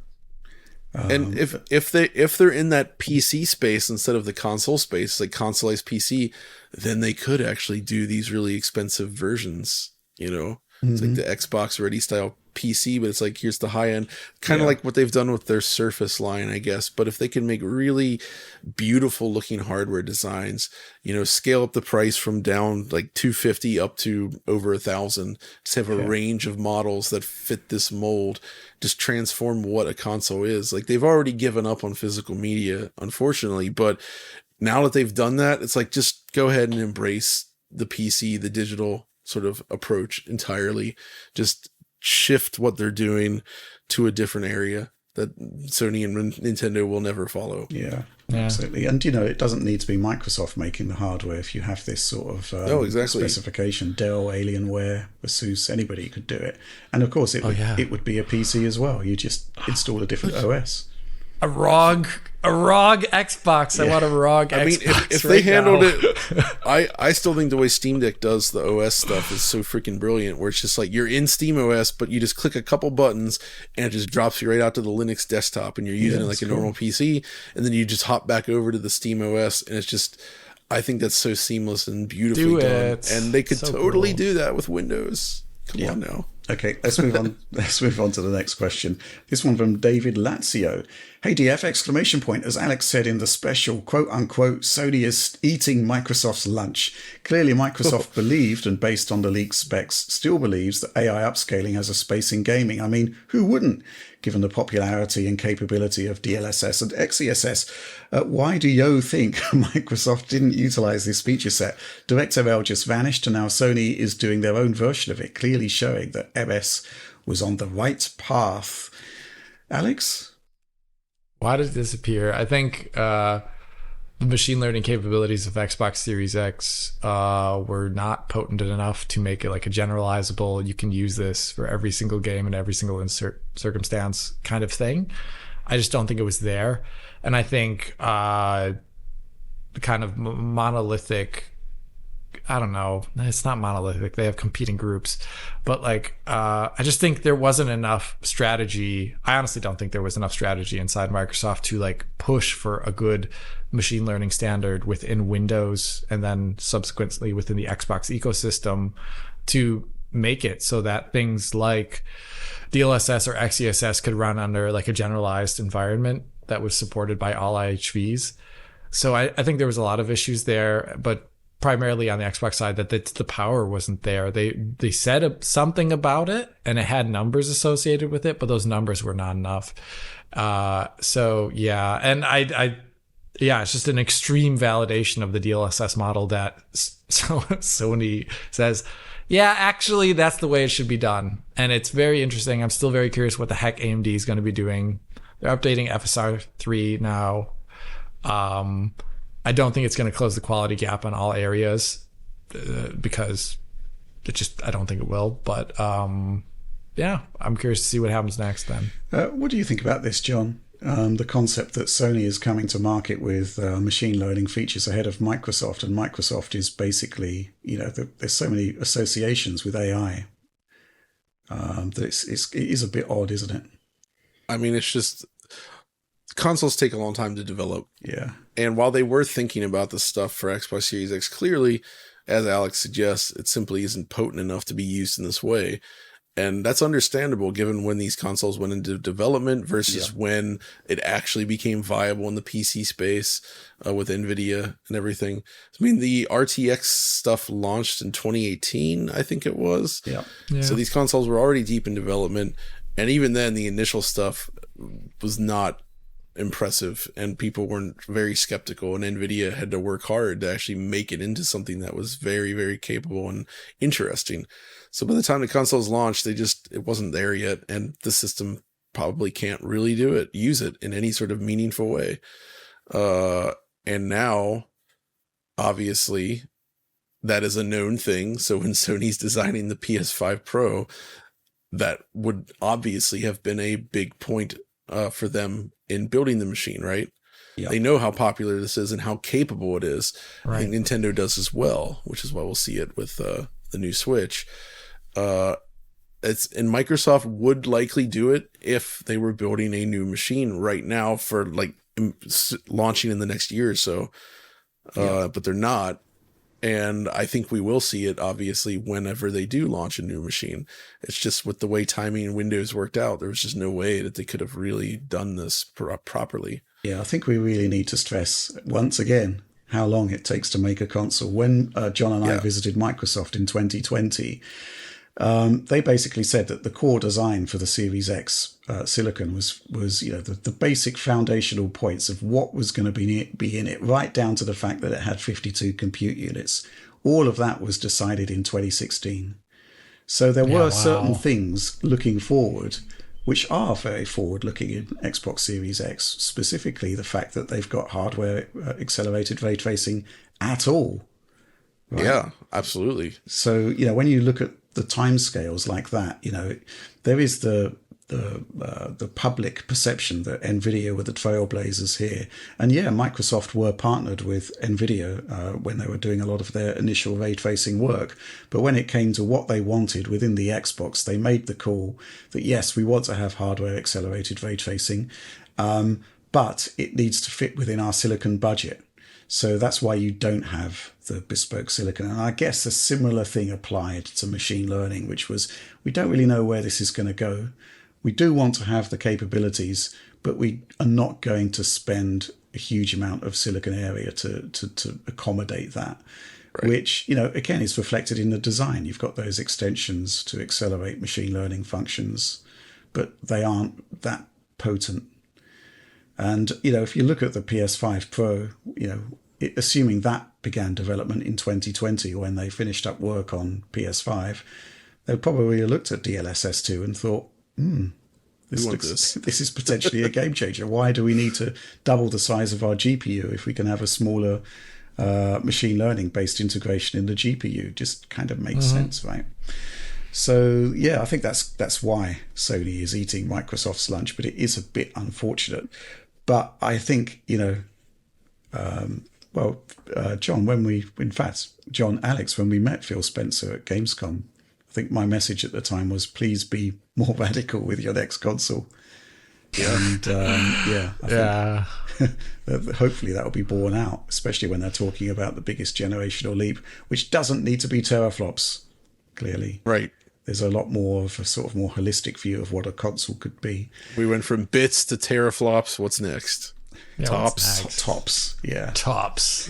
And if they're in that PC space instead of the console space, like consoleized PC, then they could actually do these really expensive versions. You know, it's like the Xbox Ready style PC, but it's like, here's the high end, kind of like what they've done with their Surface line, I guess. But if they can make really beautiful looking hardware designs, you know, scale up the price from down like $250 up to over $1,000, just have a range of models that fit this mold, just transform what a console is. Like, they've already given up on physical media, unfortunately, but now that they've done that, it's like, just go ahead and embrace the PC, the digital sort of approach entirely. Just shift what they're doing to a different area that Sony and Nintendo will never follow. Yeah, absolutely. And, you know, it doesn't need to be Microsoft making the hardware. If you have this sort of specification, Dell, Alienware, Asus, anybody could do it. And of course, it would be a PC as well. You just install a different OS. A ROG Xbox. I want a ROG Xbox. I mean, if they handled it, I still think the way Steam Deck does the OS stuff is so freaking brilliant, where it's just like, you're in Steam OS, but you just click a couple buttons and it just drops you right out to the Linux desktop, and you're using it like a normal PC, and then you just hop back over to the Steam OS, and it's just, I think that's so seamless and beautifully done. And they could totally do that with Windows. Come on now. Okay, let's move on. Let's move on to the next question. This one from David Lazio. Hey DF, exclamation point. As Alex said in the special, quote unquote, Sony is eating Microsoft's lunch. Clearly Microsoft believed, and based on the leaked specs, still believes that AI upscaling has a space in gaming. I mean, who wouldn't, given the popularity and capability of DLSS and XeSS? Why do you think Microsoft didn't utilize this feature set? DirectML just vanished, and now Sony is doing their own version of it, clearly showing that MS was on the right path. Alex? Why did it disappear? I think the machine learning capabilities of Xbox Series X were not potent enough to make it like a generalizable, you can use this for every single game and every single circumstance kind of thing. I just don't think it was there. And I think the kind of monolithic, I don't know, it's not monolithic, they have competing groups, but like I just think there wasn't enough strategy. I honestly don't think there was enough strategy inside Microsoft to like push for a good machine learning standard within Windows and then subsequently within the Xbox ecosystem to make it so that things like DLSS or XeSS could run under like a generalized environment that was supported by all IHVs. So I think there was a lot of issues there, but primarily on the Xbox side, that the power wasn't there. They said something about it and it had numbers associated with it, but those numbers were not enough. So yeah, and I yeah, it's just an extreme validation of the DLSS model that Sony says, yeah, actually, that's the way it should be done. And it's very interesting. I'm still very curious what the heck AMD is going to be doing. They're updating FSR 3 now. I don't think it's going to close the quality gap on all areas because I don't think it will. But yeah, I'm curious to see what happens next then. What do you think about this, John? The concept that Sony is coming to market with machine learning features ahead of Microsoft, and Microsoft is basically, there's so many associations with AI that it is a bit odd, isn't it? I mean, it's just consoles take a long time to develop. Yeah. And while they were thinking about this stuff for Xbox Series X, clearly, as Alex suggests, it simply isn't potent enough to be used in this way. And that's understandable given when these consoles went into development versus when it actually became viable in the PC space with Nvidia and everything. I mean, the RTX stuff launched in 2018, I think it was. Yeah. So these consoles were already deep in development. And even then, the initial stuff was not impressive and people weren't very skeptical, and Nvidia had to work hard to actually make it into something that was very, very capable and interesting. So by the time the consoles launched, it wasn't there yet, and the system probably can't really use it in any sort of meaningful way. And now, obviously, that is a known thing. So when Sony's designing the PS5 Pro, that would obviously have been a big point for them in building the machine, right? Yep. They know how popular this is and how capable it is. Right. I think Nintendo does as well, which is why we'll see it with the new Switch. And Microsoft would likely do it if they were building a new machine right now for like launching in the next year or so. But they're not. And I think we will see it, obviously, whenever they do launch a new machine. It's just with the way timing and Windows worked out, there was just no way that they could have really done this properly. Yeah, I think we really need to stress, once again, how long it takes to make a console. When John and I visited Microsoft in 2020, they basically said that the core design for the Series X silicon was the basic foundational points of what was going to be in it, right down to the fact that it had 52 compute units. All of that was decided in 2016. So there were certain things looking forward, which are very forward-looking in Xbox Series X, specifically the fact that they've got hardware accelerated ray tracing at all. Right? Yeah, absolutely. So, when you look at the timescales like that, there is the public perception that Nvidia were the trailblazers here. And Microsoft were partnered with Nvidia when they were doing a lot of their initial ray tracing work. But when it came to what they wanted within the Xbox, they made the call that, yes, we want to have hardware accelerated ray tracing, but it needs to fit within our silicon budget. So that's why you don't have the bespoke silicon. And I guess a similar thing applied to machine learning, which was, we don't really know where this is going to go. We do want to have the capabilities, but we are not going to spend a huge amount of silicon area to accommodate that, right. Which, again, is reflected in the design. You've got those extensions to accelerate machine learning functions, but they aren't that potent. And, if you look at the PS5 Pro, assuming that began development in 2020 when they finished up work on PS5, they probably looked at DLSS2 and thought, this is potentially a game changer. Why do we need to double the size of our GPU if we can have a smaller machine learning based integration in the GPU? Just kind of makes sense, right? So, I think that's why Sony is eating Microsoft's lunch, but it is a bit unfortunate. But I think, John, Alex, when we met Phil Spencer at Gamescom, I think my message at the time was, please be more radical with your next console. Yeah. And, I think hopefully that will be borne out, especially when they're talking about the biggest generational leap, which doesn't need to be teraflops, clearly. Right. There's a lot more of a sort of more holistic view of what a console could be. We went from bits to teraflops. What's next? Tops. Yeah. Tops.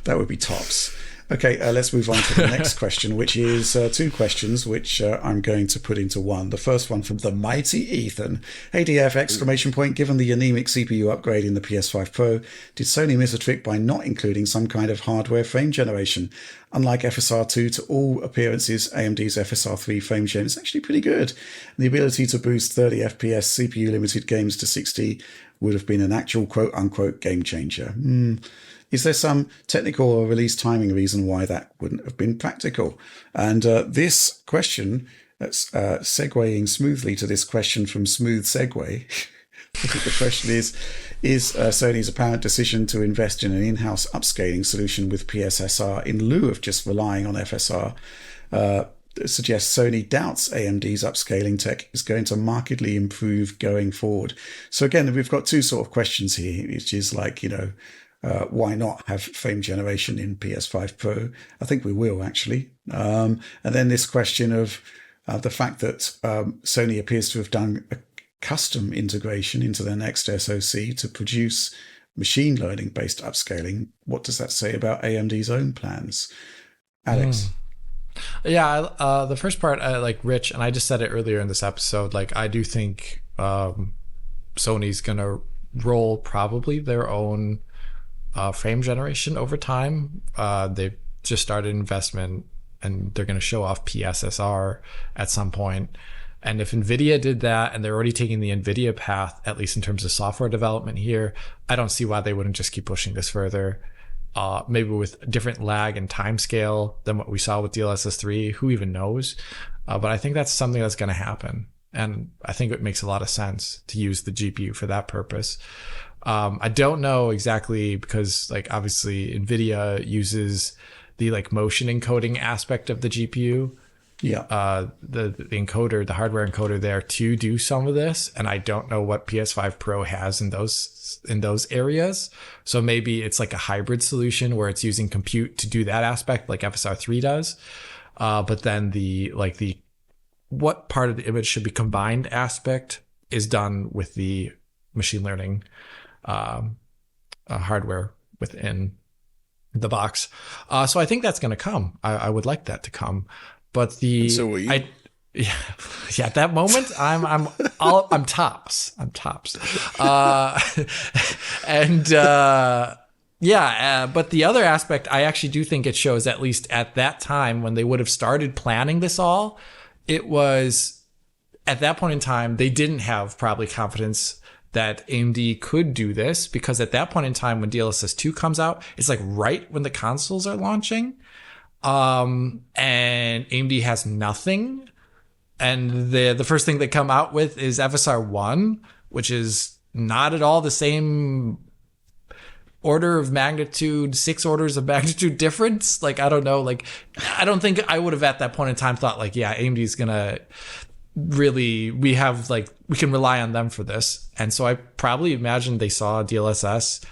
That would be tops. Okay, let's move on to the next question, which is two questions, which I'm going to put into one. The first one from the mighty Ethan. Hey DF, exclamation point, given the anemic CPU upgrade in the PS5 Pro, did Sony miss a trick by not including some kind of hardware frame generation? Unlike FSR2, to all appearances, AMD's FSR 3 frame gen is actually pretty good. The ability to boost 30 FPS CPU limited games to 60 would have been an actual quote-unquote game changer. Is there some technical or release timing reason why that wouldn't have been practical? And this question, segueing smoothly to this question from Smooth Segue, the question is Sony's apparent decision to invest in an in-house upscaling solution with PSSR in lieu of just relying on FSR suggests Sony doubts AMD's upscaling tech is going to markedly improve going forward. So again, we've got two sort of questions here, which is like, why not have frame generation in PS5 Pro? I think we will, actually. And then this question of the fact that Sony appears to have done a custom integration into their next SoC to produce machine learning-based upscaling. What does that say about AMD's own plans? Alex? Yeah, the first part, like Rich, and I just said it earlier in this episode, like I do think Sony's going to roll probably their own frame generation over time. They've just started investment and they're going to show off PSSR at some point. And if Nvidia did that, and they're already taking the Nvidia path, at least in terms of software development here, I don't see why they wouldn't just keep pushing this further. Maybe with different lag and time scale than what we saw with DLSS 3, who even knows? But I think that's something that's going to happen. And I think it makes a lot of sense to use the GPU for that purpose. I don't know exactly because like obviously Nvidia uses the like motion encoding aspect of the GPU. Yeah. The encoder, the hardware encoder there to do some of this. And I don't know what PS5 Pro has in those areas. So maybe it's like a hybrid solution where it's using compute to do that aspect like FSR 3 does. But then the what part of the image should be combined aspect is done with the machine learning hardware within the box. So I think that's going to come. I would like that to come. But so will you? Yeah, at that moment, I'm tops. I'm tops. But the other aspect, I actually do think it shows, at least at that time when they would have started planning this all, it was at that point in time, they didn't have probably confidence that AMD could do this, because at that point in time, when DLSS 2 comes out, it's like right when the consoles are launching. And AMD has nothing. And the first thing they come out with is FSR 1, which is not at all the same order of magnitude, 6 orders of magnitude difference. Like, I don't know. Like, I don't think I would have at that point in time thought like, yeah, AMD is going to really, we can rely on them for this. And so I probably imagined they saw DLSS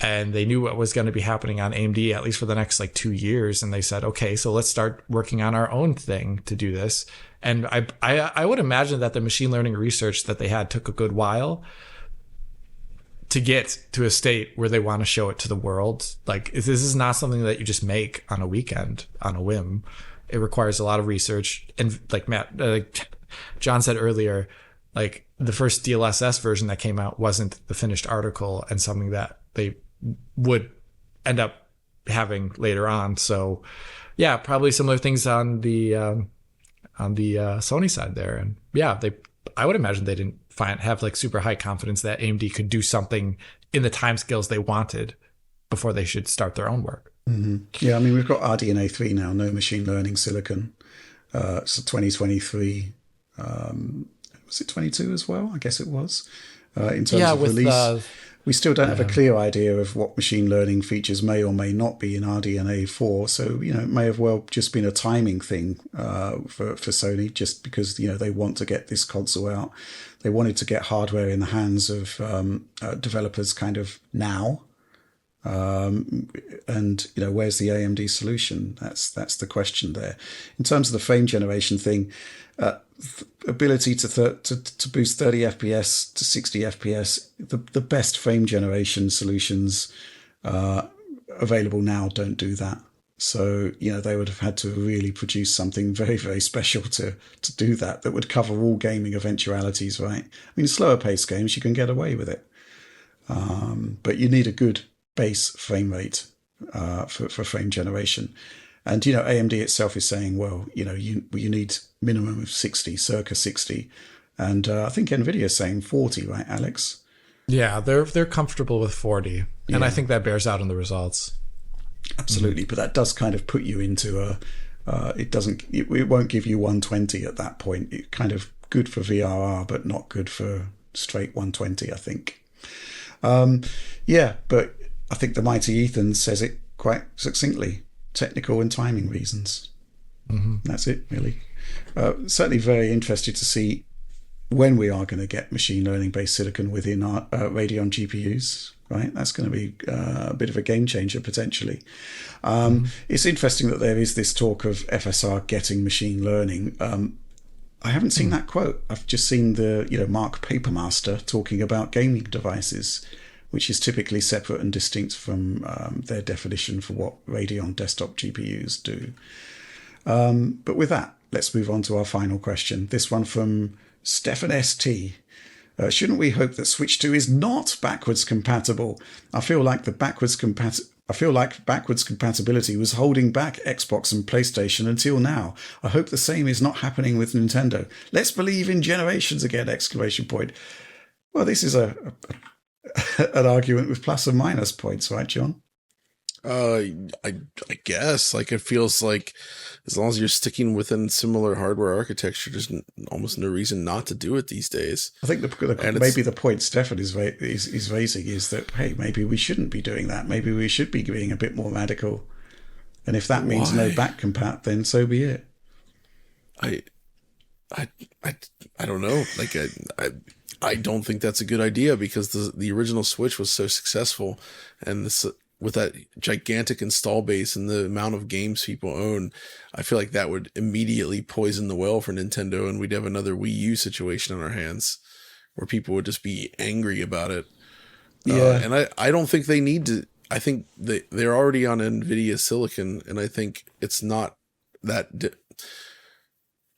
and they knew what was going to be happening on AMD, at least for the next 2 years. And they said, okay, so let's start working on our own thing to do this. And I would imagine that the machine learning research that they had took a good while to get to a state where they want to show it to the world. Like, this is not something that you just make on a weekend, on a whim. It requires a lot of research. And John said earlier, like the first DLSS version that came out wasn't the finished article and something that they would end up having later on. So yeah, probably similar things on the Sony side there. And yeah, I would imagine they didn't have super high confidence that AMD could do something in the timescales they wanted before they should start their own work. Mm-hmm. Yeah, I mean, we've got RDNA 3 now, no machine learning silicon. So 2023, was it 22 as well? I guess it was. In terms of release, we still don't have a clear idea of what machine learning features may or may not be in RDNA 4. So, it may have well just been a timing thing for Sony, just because, they want to get this console out. They wanted to get hardware in the hands of developers kind of now. And where's the AMD solution? That's the question there. In terms of the frame generation thing, ability to boost 30 FPS to 60 FPS, the best frame generation solutions available now don't do that. So, they would have had to really produce something very, very special to do that would cover all gaming eventualities, right? I mean, slower paced games, you can get away with it. But you need a good base frame rate for frame generation. And, AMD itself is saying, well, you need minimum of 60, circa 60. And I think Nvidia is saying 40, right, Alex? Yeah, they're comfortable with 40. And I think that bears out in the results. Absolutely. But that does kind of put you into it won't give you 120 at that point. It's kind of good for VRR, but not good for straight 120, I think. But I think the mighty Ethan says it quite succinctly. Technical and timing reasons. That's it, really. Certainly very interested to see when we are going to get machine learning based silicon within our Radeon GPUs, right? That's going to be a bit of a game changer potentially. It's interesting that there is this talk of FSR getting machine learning. I haven't seen that quote. I've just seen the Mark Papermaster talking about gaming devices, which is typically separate and distinct from their definition for what Radeon desktop GPUs do. But with that, let's move on to our final question. This one from Stefan ST. Shouldn't we hope that Switch 2 is not backwards compatible? I feel like backwards compatibility was holding back Xbox and PlayStation until now. I hope the same is not happening with Nintendo. Let's believe in generations again! ! Well, this is an argument with plus and minus points, right, John? I guess it feels like as long as you're sticking within similar hardware architecture, there's almost no reason not to do it these days. I think maybe the point Stefan is raising is that, hey, maybe we shouldn't be doing that. Maybe we should be being a bit more radical. And if that means no back compat, then so be it. I don't know. I don't think that's a good idea because the original Switch was so successful, and with that gigantic install base and the amount of games people own, I feel like that would immediately poison the well for Nintendo, and we'd have another Wii U situation on our hands where people would just be angry about it. Yeah. And I don't think they need to. I think they're already on Nvidia silicon, and I think it's not that.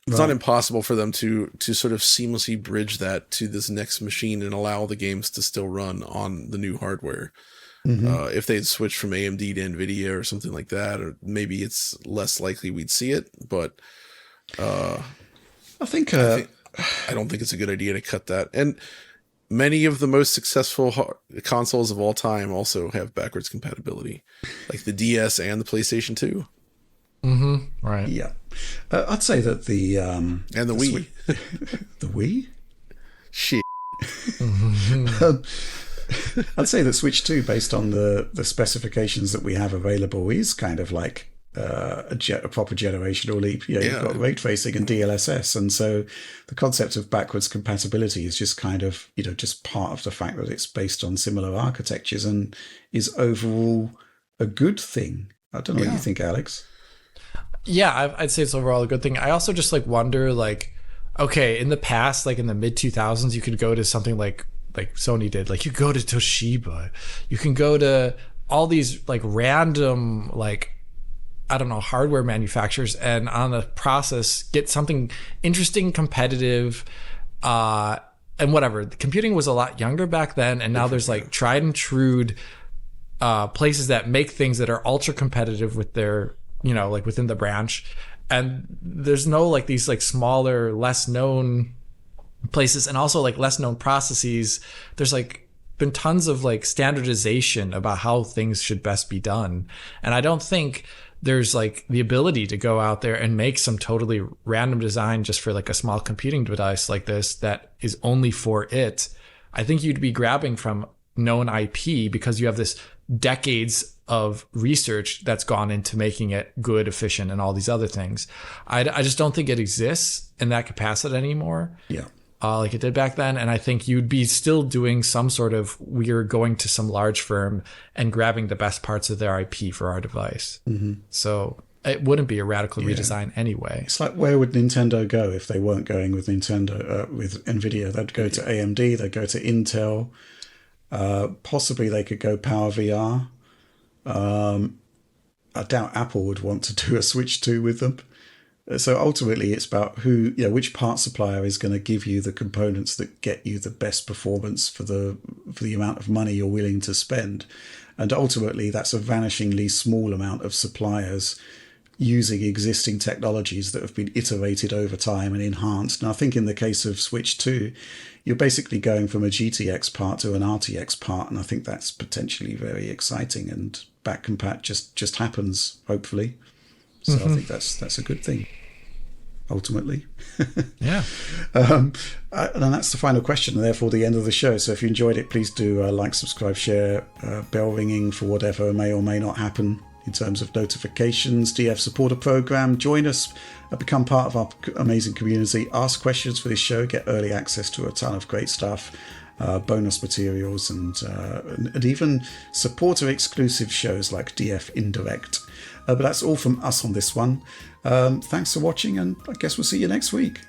It's not impossible for them to sort of seamlessly bridge that to this next machine and allow the games to still run on the new hardware. If they'd switched from AMD to Nvidia or something like that, or maybe it's less likely we'd see it. But I don't think it's a good idea to cut that. And many of the most successful consoles of all time also have backwards compatibility, like the DS and the PlayStation 2. Right. Yeah. I'd say that the and the Wii. The Wii? Shit. I'd say that Switch 2, based on the specifications that we have available, is kind of like a proper generational leap. You've got ray tracing and DLSS, and so the concept of backwards compatibility is just kind of just part of the fact that it's based on similar architectures and is overall a good thing. I don't know what you think, Alex. Yeah, I'd say it's overall a good thing. I also just wonder, okay, in the past, in the mid 2000s, you could go to something like Sony did. You go to Toshiba, you can go to all these random I don't know, hardware manufacturers, and on the process get something interesting, competitive, and whatever. The computing was a lot younger back then, and now there's tried and true places that make things that are ultra competitive with their within the branch, and there's no these smaller, less known places, and also less known processes. There's been tons of standardization about how things should best be done, and I don't think there's the ability to go out there and make some totally random design just for a small computing device like this that is only for it. I think you'd be grabbing from known IP because you have this decades of research that's gone into making it good, efficient, and all these other things. I just don't think it exists in that capacity anymore. Yeah. Like it did back then. And I think you'd be still doing some sort of, we're going to some large firm and grabbing the best parts of their IP for our device. So it wouldn't be a radical redesign anyway. It's where would Nintendo go if they weren't going with with Nvidia? They'd go to AMD, they'd go to Intel. Possibly they could go Power VR. I doubt Apple would want to do a Switch 2 with them. So ultimately, it's about which part supplier is going to give you the components that get you the best performance for the amount of money you're willing to spend. And ultimately, that's a vanishingly small amount of suppliers using existing technologies that have been iterated over time and enhanced. And I think in the case of Switch 2, you're basically going from a GTX part to an RTX part. And I think that's potentially very exciting. And back compat just happens, hopefully. So I think that's a good thing, ultimately. Yeah. And that's the final question, and therefore the end of the show. So if you enjoyed it, please do like, subscribe, share, bell ringing for whatever may or may not happen in terms of notifications, DF supporter program. Join us, become part of our amazing community, ask questions for this show, get early access to a ton of great stuff, bonus materials, and even supporter exclusive shows like DF Indirect. But that's all from us on this one. Thanks for watching, and I guess we'll see you next week.